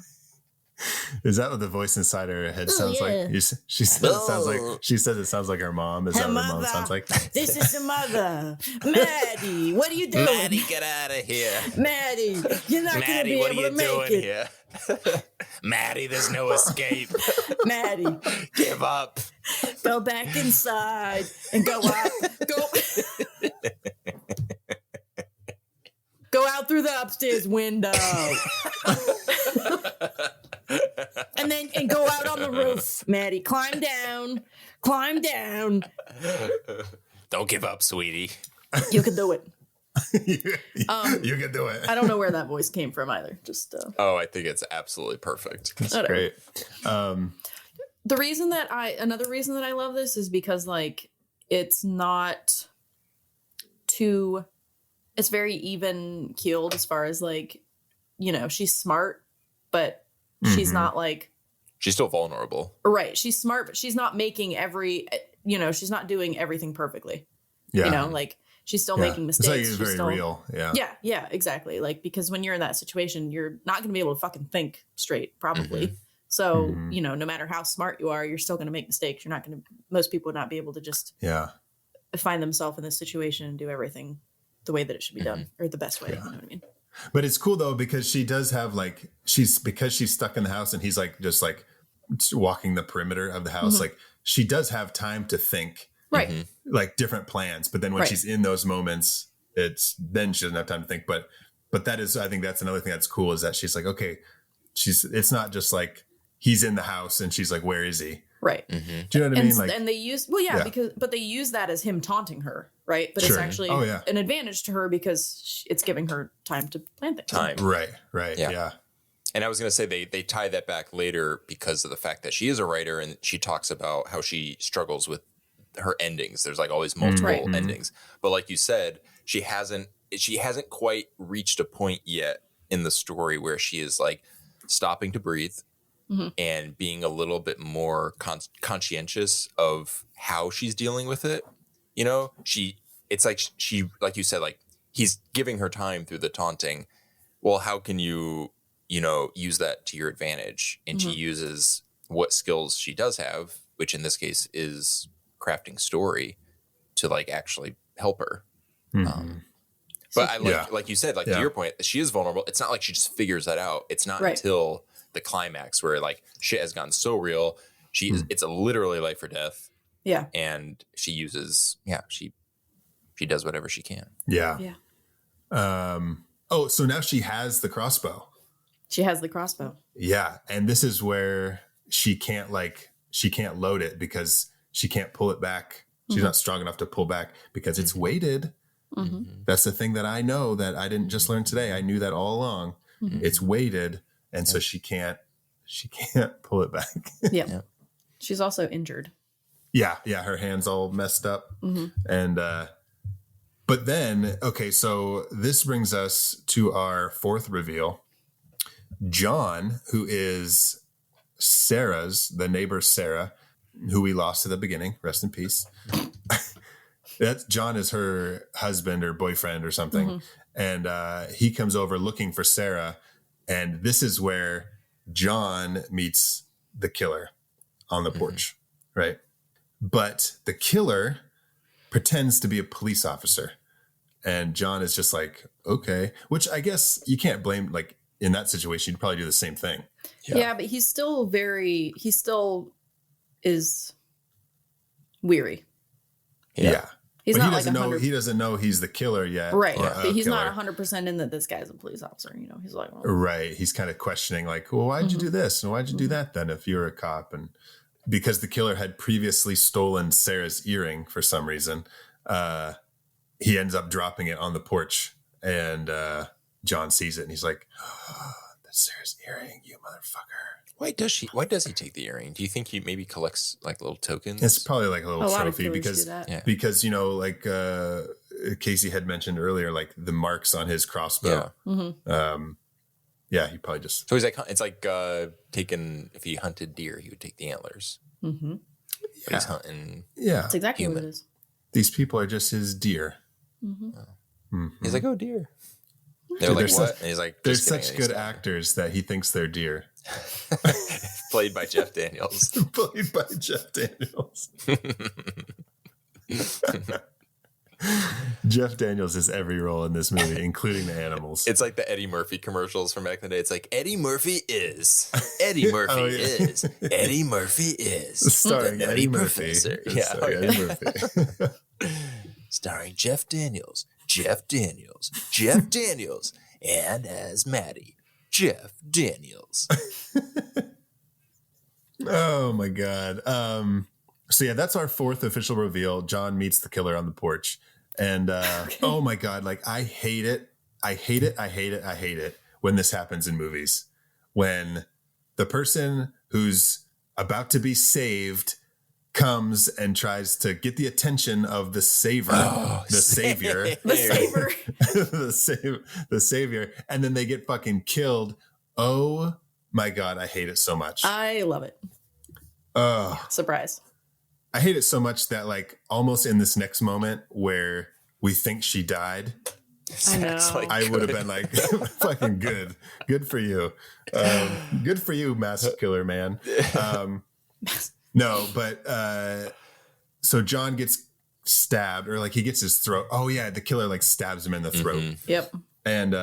Is that what the voice inside her head sounds like? She says it sounds like it sounds like her mom. Is that what her mom sounds like? This is the mother. Maddie, what are you doing? Maddie, get out of here. Maddie, you're not going to be able to make it. Here? Maddie, there's no escape. Maddie, give up. Go back inside and go out. Go out through the upstairs window. and go out on the roof, Maddie. Climb down. Don't give up, sweetie. You can do it. You can do it. I don't know where that voice came from either. Just I think it's absolutely perfect. That's great. Another reason that I love this is because like it's not too. It's very even keeled as far as like, she's smart, but she's not like. She's still vulnerable. Right. She's smart, but she's not making she's not doing everything perfectly. Yeah. Like she's still making mistakes. It's very real. Yeah. Yeah. Yeah, exactly. Like, because when you're in that situation, you're not going to be able to fucking think straight, probably. Mm-hmm. So, no matter how smart you are, you're still going to make mistakes. Most people would not be able to just find themselves in this situation and do everything the way that it should be done or the best way. You know what I mean? But it's cool though, because she does have like, she's stuck in the house and he's like, just like walking the perimeter of the house. Like she does have time to think like different plans. But then when she's in those moments, then she doesn't have time to think. But that is, I think that's another thing that's cool is that she's like, okay, it's not just like he's in the house and she's like, where is he? Right. Mm-hmm. Do you know what I mean? Like, and they use, but they use that as him taunting her, right? But it's actually an advantage to her because it's giving her time to plan things. Right. Yeah. And I was going to say they tie that back later because of the fact that she is a writer and she talks about how she struggles with her endings. There's like always multiple endings. But like you said, she hasn't quite reached a point yet in the story where she is like stopping to breathe. And being a little bit more conscientious of how she's dealing with it. It's like she, like you said, like he's giving her time through the taunting. Well, how can you, use that to your advantage? And she uses what skills she does have, which in this case is crafting story to like actually help her. But I like you said, like to your point, she is vulnerable. It's not like she just figures that out. It's not until the climax where like shit has gotten so real. It's a literally life or death. Yeah. And she uses, she does whatever she can. Yeah. Yeah. So now she has the crossbow. She has the crossbow. Yeah. And this is where she can't load it because she can't pull it back. She's not strong enough to pull back because it's weighted. That's the thing that I know that I didn't just learn today. I knew that all along. It's weighted. And so she can't pull it back. Yeah. She's also injured. Yeah. Her hand's all messed up. And, but then, okay, so this brings us to our fourth reveal. John, who is the neighbor Sarah, who we lost at the beginning, rest in peace. John is her husband or boyfriend or something. And he comes over looking for Sarah. And this is where John meets the killer on the porch, right? But the killer pretends to be a police officer. And John is just like, okay, which I guess you can't blame, like in that situation, you'd probably do the same thing. Yeah, but he still is weary. Yeah. He's but not he doesn't know he's the killer yet. Right. But he's not 100% in that this guy's a police officer. He's like, right. He's kind of questioning like, well, why'd you do this? And why'd you do that then if you're a cop? because the killer had previously stolen Sarah's earring for some reason, he ends up dropping it on the porch, and John sees it and he's like, oh, that's Sarah's earring, you motherfucker. Why does he take the earring? Do you think he maybe collects like little tokens? It's probably like a little trophy because like Casey had mentioned earlier, like the marks on his crossbow. Yeah. He probably just. So he's like, it's like taking, if he hunted deer, he would take the antlers. Mm-hmm. But he's hunting. Yeah. That's exactly what it is. These people are just his deer. Mm-hmm. Mm-hmm. He's like, oh, deer. They're like, what? And he's like, they're such good actors that he thinks they're deer. Played by Jeff Daniels. Played by Jeff Daniels. Jeff Daniels is every role in this movie, including the animals. It's like the Eddie Murphy commercials from back in the day. It's like Eddie Murphy is. Eddie Murphy is. Eddie Murphy is. Starring the Eddie Murphy. Professor. Yeah. Starring Eddie Murphy. Starring Jeff Daniels, and as Maddie, Jeff Daniels. Oh my God. So yeah, that's our fourth official reveal. John meets the killer on the porch. And oh my God, like I hate it when this happens in movies. When the person who's about to be saved comes and tries to get the attention of the savior, the savior, the savior, and then they get fucking killed. Oh my God, I hate it so much. I love it. Surprise. I hate it so much that like almost in this next moment where we think she died, I know. Like I would have been like, fucking good for you. Good for you, masked killer man. No, but so John gets stabbed, or like he gets his throat. Oh yeah, the killer like stabs him in the throat. Mm-hmm. Yep. And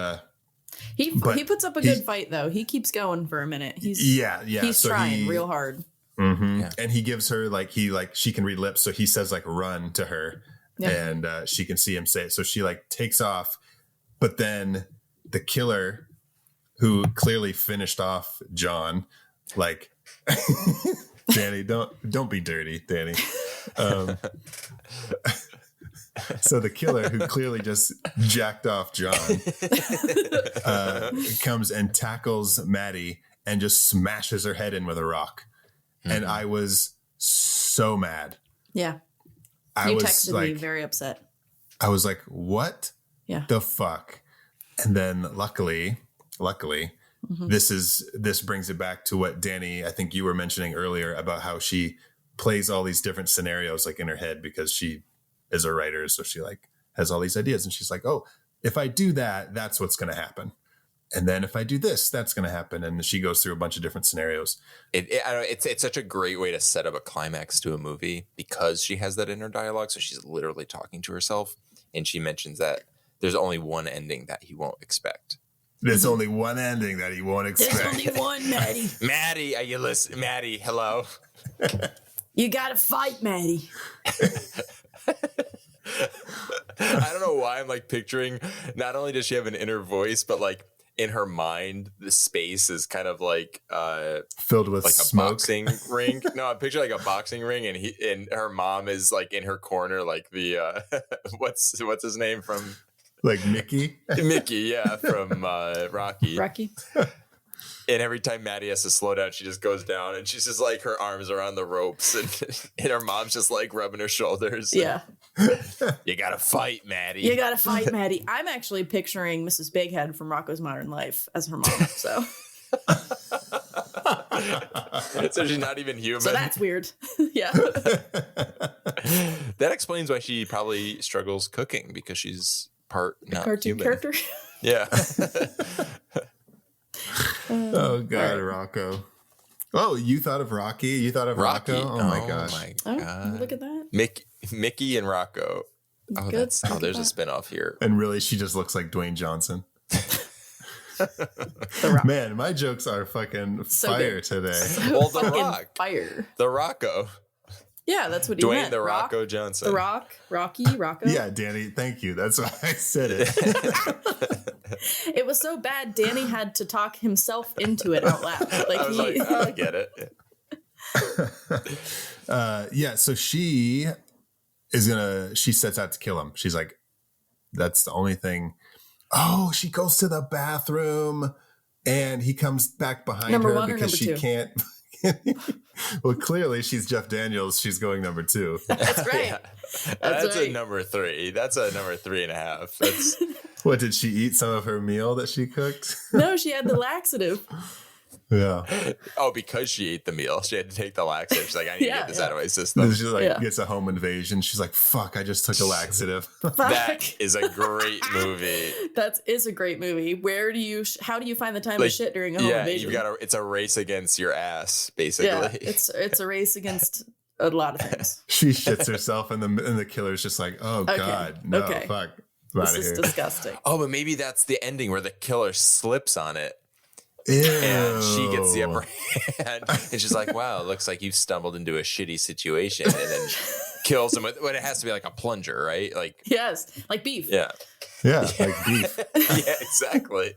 he puts up a good fight though. He keeps going for a minute. He's so trying real hard. Mm-hmm. Yeah. And he gives her she can read lips, so he says like run to her, and she can see him say it. So she like takes off, but then the killer, who clearly finished off John, like. Danny, don't be dirty, Danny. So the killer, who clearly just jacked off John, comes and tackles Maddie and just smashes her head in with a rock. Mm-hmm. And I was so mad. Yeah. You texted me very upset. I was like, what the fuck? And then luckily, mm-hmm. This brings it back to what Danny, I think you were mentioning earlier about how she plays all these different scenarios like in her head because she is a writer. So she like has all these ideas and she's like, oh, if I do that, that's what's going to happen. And then if I do this, that's going to happen. And she goes through a bunch of different scenarios. It's such a great way to set up a climax to a movie because she has that inner dialogue. So she's literally talking to herself. And she mentions that there's only one ending that he won't expect. There's only one ending that he won't expect. There's only one, Maddie. Maddie, are you listening? Maddie, hello. You gotta fight, Maddie. I don't know why I'm like picturing, not only does she have an inner voice, but like in her mind, the space is kind of like filled with like smoke. A boxing ring. No, I picture like a boxing ring, and her mom is like in her corner, like the what's his name from. Like Mickey? Mickey, yeah, from Rocky. Rocky. And every time Maddie has to slow down, she just goes down and she's just like, her arms are on the ropes and her mom's just like rubbing her shoulders. Yeah. You gotta fight, Maddie. You gotta fight, Maddie. I'm actually picturing Mrs. Bighead from Rocko's Modern Life as her mom, so. So she's not even human. So that's weird. Yeah. That explains why she probably struggles cooking because she's part not cartoon human. Character. Yeah. Oh God, right. Rocco. Oh, you thought of Rocky? You thought of Rocky. Rocco? Oh my gosh. My God. Oh, look at that. Mickey and Rocco. Oh, good. There's a spinoff here. And really, she just looks like Dwayne Johnson. Man, my jokes are fucking fire today. Well, The Rock. Fire. The Rocco. Yeah, that's what he meant. Dwayne The Rocco Johnson. The Rock, Rocky, Rocco. Yeah, Danny, thank you. That's why I said it. It was so bad, Danny had to talk himself into it out loud. I was like, oh, I get it. So she sets out to kill him. She's like, that's the only thing. Oh, she goes to the bathroom and he comes back behind number her one because she 2? can't. Well, clearly she's Jeff Daniels. She's going number 2. That's right. Yeah. That's right. a number 3. That's a number 3.5. That's What, did she eat some of her meal that she cooked? No, she had the laxative. Yeah. Oh, because she ate the meal, she had to take the laxative. She's like, I need to get this out of my system. Then she gets a home invasion. She's like, fuck, I just took a laxative. That is a great movie. That is a great movie. How do you find the time to shit during a home invasion? It's a race against your ass, basically. Yeah, it's a race against a lot of things. She shits herself and the killer's just like, oh God, no, fuck. This is disgusting. Oh, but maybe that's the ending where the killer slips on it. Ew. And she gets the upper hand, and she's like, "Wow, it looks like you've stumbled into a shitty situation," and then kills him with. But it has to be like a plunger, right? Like yes, like beef. Yeah, like beef. Yeah, exactly.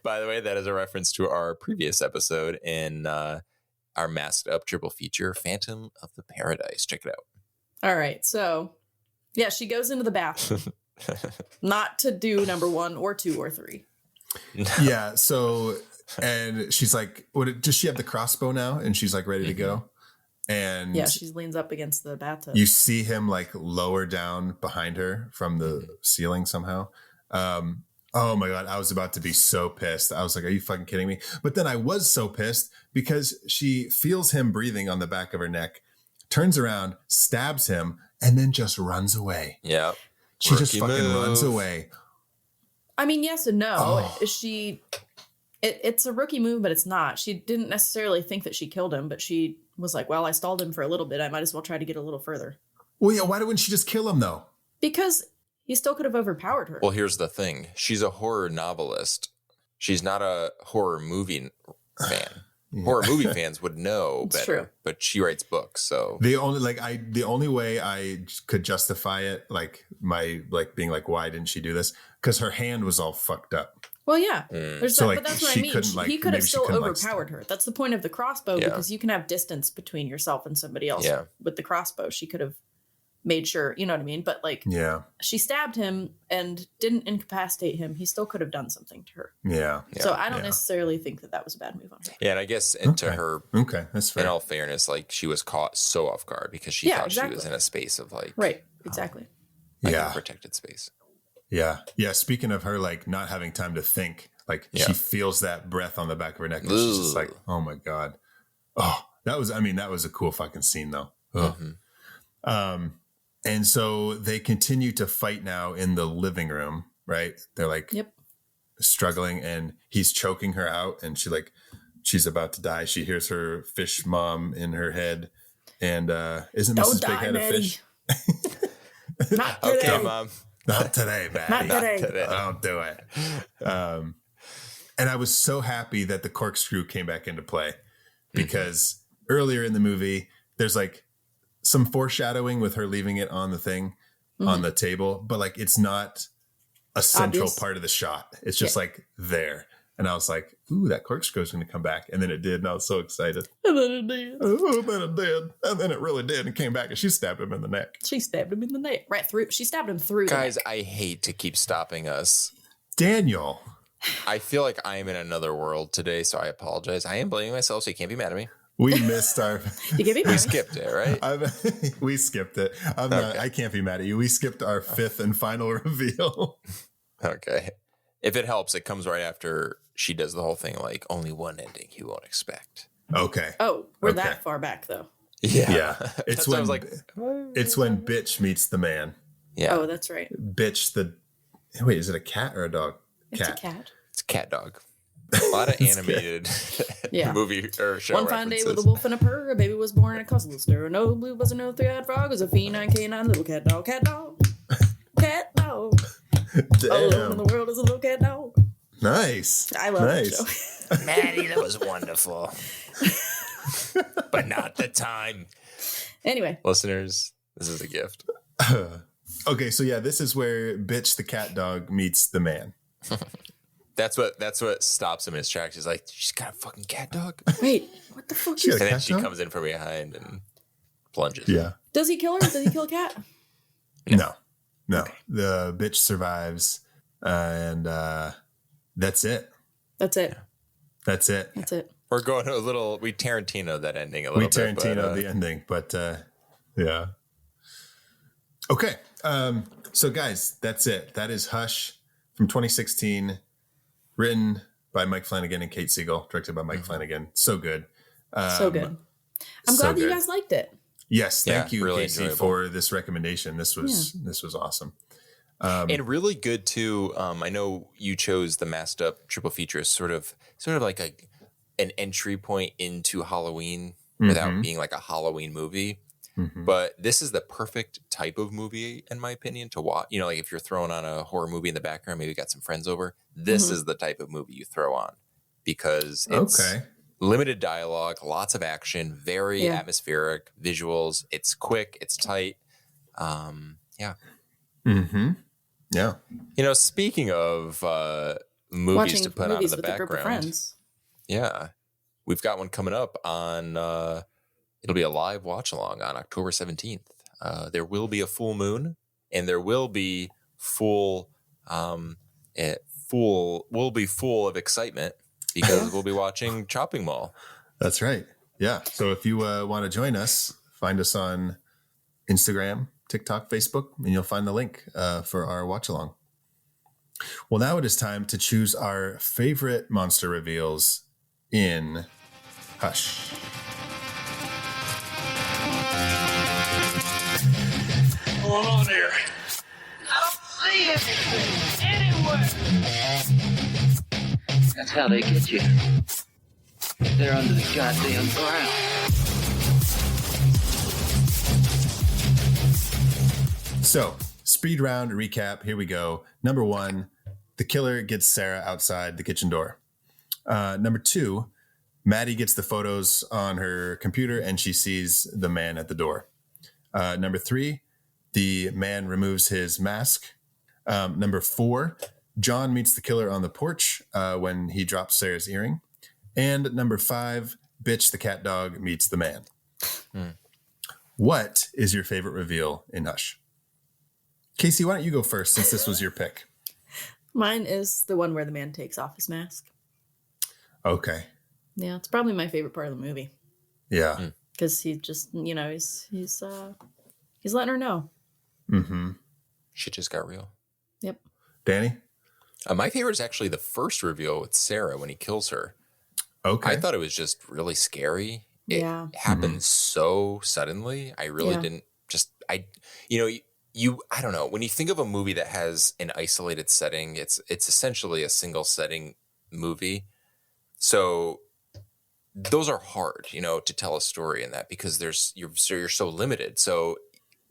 By the way, that is a reference to our previous episode in our masked up triple feature, Phantom of the Paradise. Check it out. All right, so yeah, she goes into the bathroom, not to do number 1 or 2 or 3. Yeah. So, and she's like, does she have the crossbow now? And she's like ready to go. And yeah, she leans up against the bathtub. You see him like lower down behind her from the ceiling somehow. Oh my God. I was about to be so pissed. I was like, are you fucking kidding me? But then I was so pissed because she feels him breathing on the back of her neck, turns around, stabs him, and then just runs away. Yeah. She just fucking runs away. I mean, yes and no. It's a rookie move, but it's not. She didn't necessarily think that she killed him, but she was like, well, I stalled him for a little bit. I might as well try to get a little further. Well, yeah, why wouldn't she just kill him, though? Because he still could have overpowered her. Well, here's the thing. She's a horror novelist. She's not a horror movie fan. Yeah. Horror movie fans would know better, true. But she writes books, so the only way I could justify it, being like, why didn't she do this? Because her hand was all fucked up. Well, yeah, there's so that, but that's what I mean. He could have still overpowered her. That's the point of the crossbow, because you can have distance between yourself and somebody else. Yeah. With the crossbow, she could have made sure, you know what I mean? But she stabbed him and didn't incapacitate him. He still could have done something to her. Yeah. So I don't necessarily think that was a bad move on her. Yeah, and I guess to her, that's fair. In all fairness, she was caught so off guard because she thought she was in a space of right, exactly, a protected space. Yeah, yeah. Speaking of her, not having time to think, she feels that breath on the back of her neck, and she's just like, "Oh my God!" Oh, that was a cool fucking scene, though. Mm-hmm. And so they continue to fight now in the living room, right? They're struggling, and he's choking her out, and she's about to die. She hears her fish mom in her head, and isn't Mrs. Big Head a fish? Not today. Okay, Mom. Not today, Maddie. Not today. Don't do it. And I was so happy that the corkscrew came back into play, because earlier in the movie, there's some foreshadowing with her leaving it on the thing, on the table, but it's not a central part of the shot. It's just there. And I was like, ooh, that corkscrew is going to come back. And then it did. And I was so excited. And then it did. Oh, then it did. And then it really did. And came back and she stabbed him in the neck. She stabbed him in the neck. Right through. She stabbed him through Guys, the neck. I hate to keep stopping us. Daniel. I feel like I am in another world today, so I apologize. I am blaming myself, so you can't be mad at me. We missed our... We skipped it, right? We skipped it. I can't be mad at you. We skipped our 5th and final reveal. Okay. If it helps, it comes right after she does the whole thing, only one ending you won't expect. Okay. Oh, we're that far back, though. Yeah. It's when bitch meets the man. Yeah. Oh, that's right. Bitch wait, is it a cat or a dog? It's a cat. It's a cat dog. A lot of animated movie or show One fine day with a wolf and a purr, a baby was born in a custle stir. No blue was no 3-eyed frog, was a feline canine little cat dog. Cat dog. Cat dog. Damn. All alone in the world is a little cat dog. Nice. I love that show. Maddie, that was wonderful. But not the time. Anyway. Listeners, this is a gift. Okay, so this is where bitch the cat dog meets the man. That's what stops him in his tracks. He's like, she's got a fucking cat dog. Wait, what the fuck? She got a And then cat she dog? comes in from behind and plunges. Yeah. Does he kill her? Does he kill a cat? No. The bitch survives, and that's it. That's it. That's it. That's it. We're going a little. We Tarantino that ending a little We bit. Tarantino the ending, but yeah. Okay. So guys, that's it. That is Hush from 2016, written by Mike Flanagan and Kate Siegel, directed by Mike Flanagan. So good. So good. I'm glad that you guys liked it. Yes, thank you, really Casey, enjoyable. for this recommendation. This was awesome. And really good too. I know you chose the masked up triple feature as sort of like an entry point into Halloween without being like a Halloween movie. But this is the perfect type of movie, in my opinion, to watch. You know, like if you're throwing on a horror movie in the background, maybe you got some friends over. This is the type of movie you throw on because it's limited dialogue, lots of action, very atmospheric visuals. It's quick, it's tight. Yeah. Yeah. You know, speaking of movies Watching to put on in movies the with a group of background, friends. yeah, we've got one coming up on. It'll be a live watch along on October 17th. There will be a full moon, and there will be full of excitement because we'll be watching Chopping Mall. That's right. Yeah. So if you want to join us, find us on Instagram, TikTok, Facebook, and you'll find the link for our watch along. Well, now it is time to choose our favorite monster reveals in Hush. What's going on here? I don't see anything anywhere. That's how they get you. They're under the goddamn ground. So, speed round recap. Here we go. Number 1, the killer gets Sarah outside the kitchen door. Number 2, Maddie gets the photos on her computer and she sees the man at the door. Number 3, the man removes his mask. Number 4, John meets the killer on the porch when he drops Sarah's earring. And number 5, Bitch the cat dog meets the man. What is your favorite reveal in Hush? Casey, why don't you go first since this was your pick? Mine is the one where the man takes off his mask. Okay. Yeah, it's probably my favorite part of the movie. Yeah. Because he just, he's letting her know. Shit just got real. Yep. Danny? My favorite is actually the first reveal with Sarah when he kills her. Okay. I thought it was just really scary. It happened so suddenly. I really didn't I don't know. When you think of a movie that has an isolated setting, it's essentially a single setting movie. So those are hard, to tell a story in that because you're so limited. So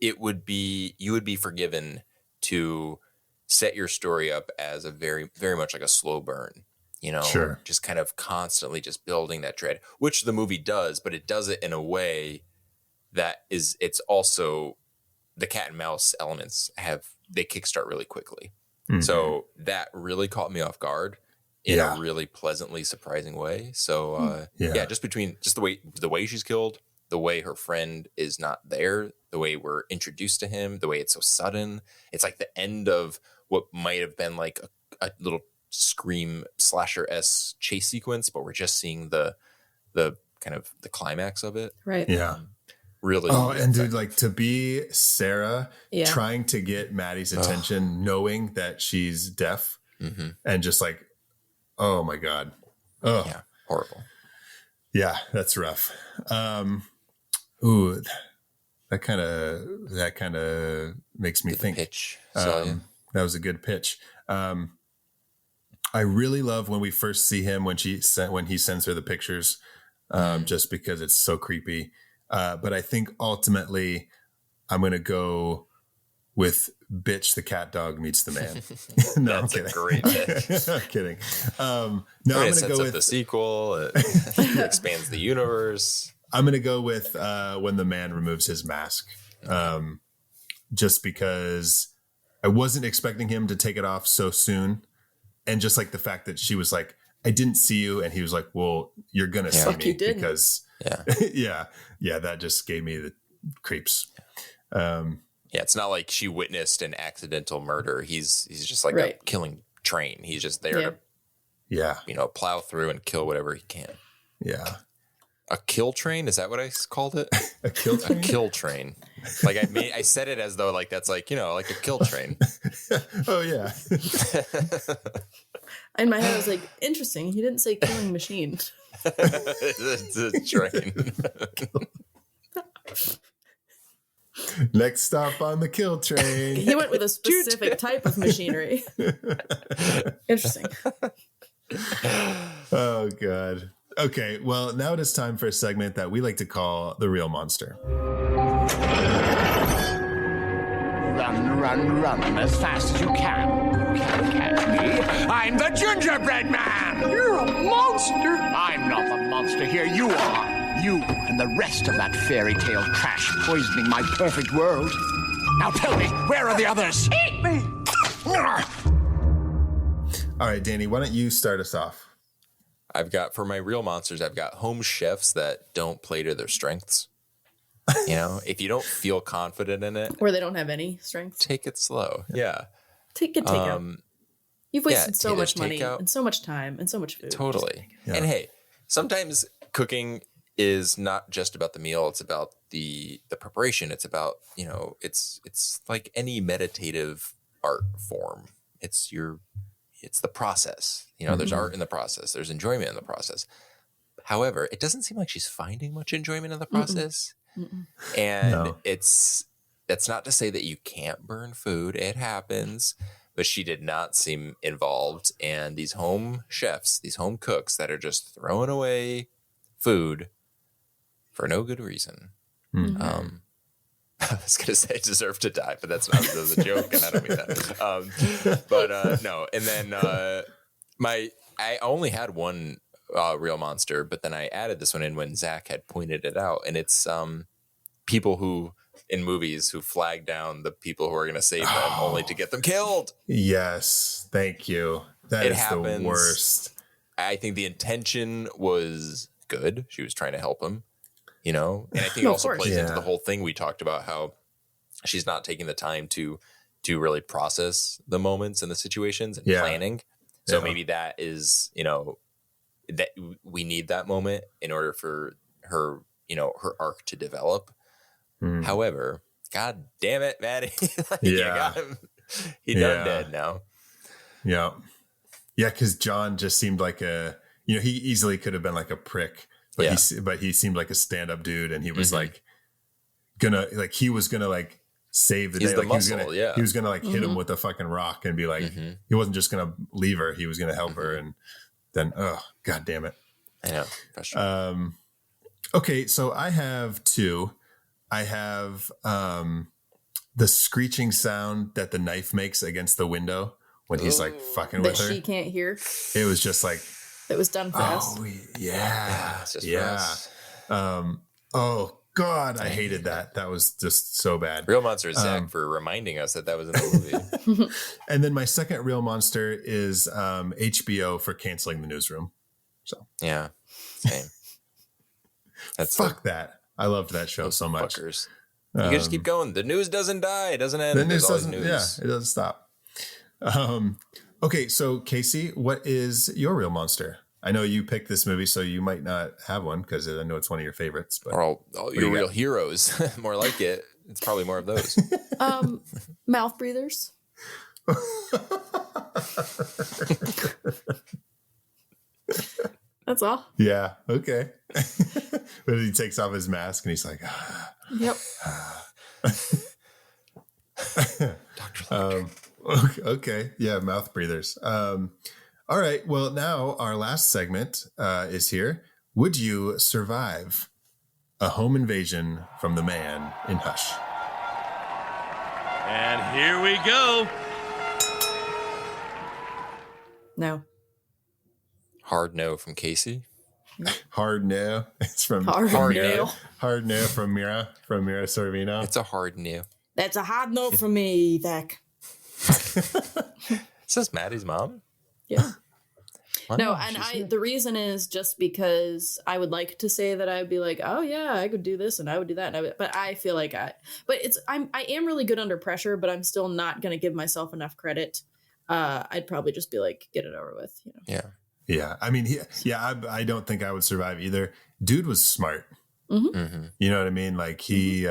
you would be forgiven to set your story up as a very, very much like a slow burn, Sure. just kind of constantly just building that dread, which the movie does, but it does it in a way that it's also the cat and mouse elements they kickstart really quickly. So that really caught me off guard in a really pleasantly surprising way. So just the way she's killed, the way her friend is not there, the way we're introduced to him, the way it's so sudden. It's like the end of what might have been like a little Scream slasher-esque chase sequence, but we're just seeing the kind of the climax of it. Right. Yeah. Really. Oh, and dude, like to be Sarah trying to get Maddie's attention, knowing that she's deaf and just like, oh my God. Oh, yeah. Horrible. Yeah, that's rough. Ooh, that kind of makes me think. Pitch. That was a good pitch. I really love when we first see him when he sends her the pictures, just because it's so creepy. But I think ultimately I'm going to go with Bitch the cat dog meets the man. No, That's I'm kidding. a great pitch. I'm kidding. No, It I'm going to sets go up with the sequel. It expands the universe. I'm going to go with when the man removes his mask, just because I wasn't expecting him to take it off so soon. And just like the fact that she was like, I didn't see you. And he was like, well, you're going to see me because yeah, that just gave me the creeps. It's not like she witnessed an accidental murder. He's just like a killing train. He's just there to, plow through and kill whatever he can. Yeah. A kill train? Is that what I called it? A kill train? A kill train. Like I said it as though like that's like, like a kill train. Oh yeah. In my head I was like, interesting. He didn't say killing machine. It's a train. Next stop on the kill train. He went with a specific type of machinery. Interesting. Oh God. Okay, well, now it is time for a segment that we like to call The Real Monster. Run, run, run as fast as you can. You can't catch me. I'm the gingerbread man. You're a monster. I'm not the monster here. You are. You and the rest of that fairy tale trash poisoning my perfect world. Now tell me, where are the others? Eat me. All right, Danny, why don't you start us off? For my real monsters, I've got home chefs that don't play to their strengths. If you don't feel confident in it, or they don't have any strength, take it slow. Yeah. Take out. You've wasted so much money takeout. And so much time and so much food. Totally. And hey, sometimes cooking is not just about the meal. It's about the preparation. It's about, it's like any meditative art form. It's the process. There's art in the process. There's enjoyment in the process. However, it doesn't seem like she's finding much enjoyment in the process. And that's not to say that you can't burn food. It happens. But she did not seem involved. And these home chefs, these home cooks that are just throwing away food for no good reason. I was going to say deserve to die, but that's a joke, and I don't mean that. No. And then I only had one real monster, but then I added this one in when Zach had pointed it out, and it's people who in movies who flag down the people who are going to save them only to get them killed. Yes, thank you. That is the worst. I think the intention was good. She was trying to help him. And I think it also plays into the whole thing we talked about, how she's not taking the time to really process the moments and the situations and planning. So maybe that is, that we need that moment in order for her, her arc to develop. However, God damn it, Maddie. You got him. He done dead now. Yeah. Yeah, because John just seemed like he easily could have been like a prick. But he seemed like a stand-up dude, and he was like he was gonna save the day. The muscle, he was gonna hit him with a fucking rock and be like, he wasn't just gonna leave her. He was gonna help her, and then God damn it. I know. Frustrating. Okay, so I have two. I have the screeching sound that the knife makes against the window when he's fucking with her. That she can't hear. It was just like. It was done fast. Oh, yeah. Oh, God, I hated that. That was just so bad. Real monster is Zach for reminding us that was in the movie. And then my second real monster is HBO for canceling The Newsroom. So yeah, same. Fuck that. I loved that show so much. Fuckers. You can just keep going. The news doesn't die. It doesn't end. The news doesn't. Yeah, it doesn't stop. Okay, so Casey, what is your real monster? I know you picked this movie, so you might not have one because I know it's one of your favorites. But all your real heroes, more like it. It's probably more of those. Mouth breathers. That's all. Yeah. Okay. But he takes off his mask and he's like, Yep. Dr. Okay. Yeah. Mouth breathers. All right. Well, now our last segment is here. Would you survive a home invasion from the man in Hush? And here we go. No. Hard no from Casey. Hard no. It's from Hard no. Hard no from Mira Sorvino. It's a hard no. That's a hard no from me, Zach. Is this Maddie's mom? Yeah. Well, The reason is just because I would like to say that I'd be like, oh yeah, I could do this and I would do that, but I feel like I am really good under pressure, but I'm still not going to give myself enough credit. I'd probably just be like, get it over with. Yeah. I mean, I don't think I would survive either. Dude was smart. Mm-hmm. Mm-hmm. You know what I mean? Like he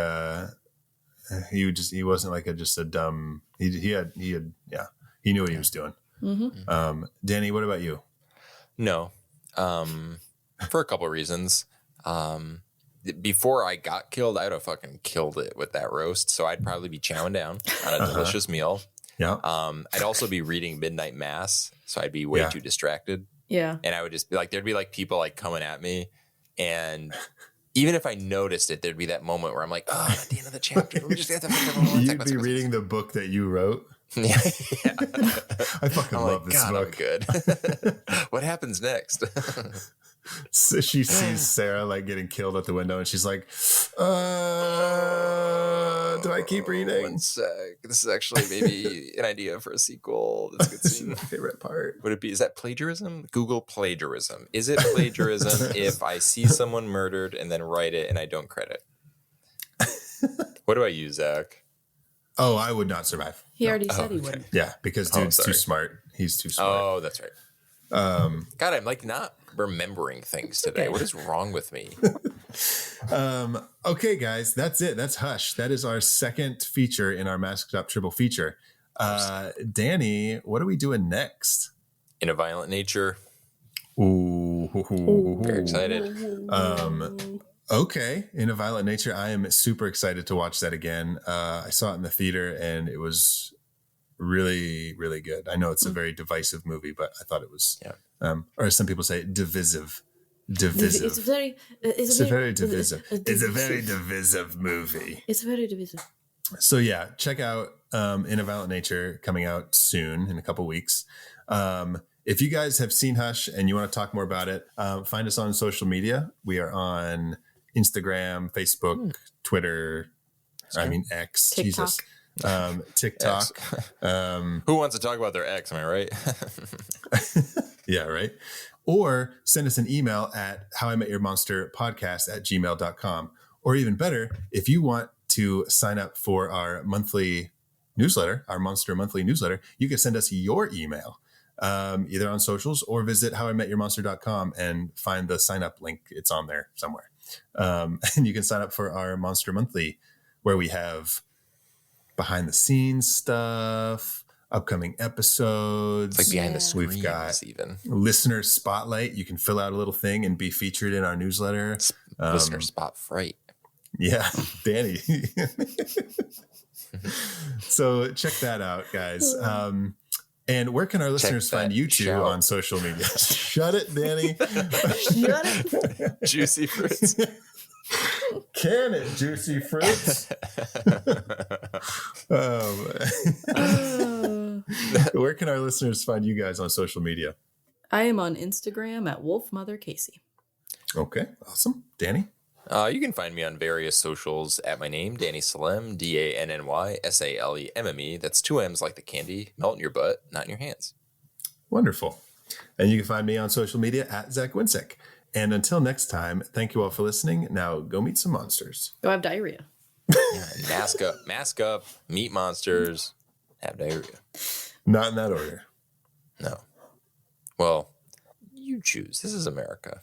wasn't like just a dumb. He knew what he was doing. Mm-hmm. Danny, what about you? No, for a couple of reasons. Before I got killed, I would have fucking killed it with that roast. So I'd probably be chowing down on a delicious meal. Yeah. I'd also be reading midnight mass, so I'd be way too distracted. Yeah. And I would just be like, there'd be like people like coming at me, and even if I noticed it, there'd be that moment where I'm like, oh, at the end of the chapter, we just have to. You'd be reading the book that you wrote. Yeah. I fucking love this book. I'm good. What happens next? So she sees Sarah like getting killed at the window, and she's like, "Do I keep reading?" One sec. This is actually maybe an idea for a sequel. That's a good This is scene. my favorite part. Would it be? Is that plagiarism? Google plagiarism. Is it plagiarism if I see someone murdered and then write it and I don't credit? What do I use, Zach? Oh, I would not survive. He already said he wouldn't. Yeah, because dude's too smart. He's too smart. Oh, that's right. God, I'm like not remembering things today. What is wrong with me? Okay, guys, that's it. That's Hush. That is our second feature in our Masked Up triple feature. Danny, what are we doing next? In a Violent Nature. Ooh. Very excited. Okay, In a Violent Nature. I am super excited to watch that again. I saw it in the theater and it was really, really good. I know it's a very divisive movie, but I thought it was, or as some people say, divisive. It's a very divisive. It's a very divisive movie. It's very divisive. So yeah, check out In a Violent Nature, coming out soon in a couple weeks. If you guys have seen Hush and you want to talk more about it, find us on social media. We are on Instagram, Facebook, Twitter. X. TikTok. Jesus. TikTok. Who wants to talk about their ex? Am I right? Yeah, right. Or send us an email at howimetyourmonsterpodcast@gmail.com. Or even better, if you want to sign up for our monthly newsletter, our Monster Monthly newsletter, you can send us your email either on socials or visit howimetyourmonster.com and find the sign up link. It's on there somewhere. And you can sign up for our Monster Monthly, where we have behind the scenes stuff, upcoming episodes. It's like behind the screens. We've got even listener spotlight. You can fill out a little thing and be featured in our newsletter. Listener spot fright. Yeah, Danny. So check that out, guys. And where can our listeners find you two on social media? Shut it, Danny. Shut it. Juicy Fruits. Can it, Juicy Fruits? Where can our listeners find you guys on social media? I am on Instagram at wolfmothercasey. Okay, awesome. Danny? You can find me on various socials at my name, Danny Salem, DANNYSALEMME. That's 2 M's like the candy. Melt in your butt, not in your hands. Wonderful. And you can find me on social media at Zach Winsek. And until next time, thank you all for listening. Now go meet some monsters. Go have diarrhea. Yeah, mask up, meet monsters, have diarrhea. Not in that order. No. Well, you choose. This is America.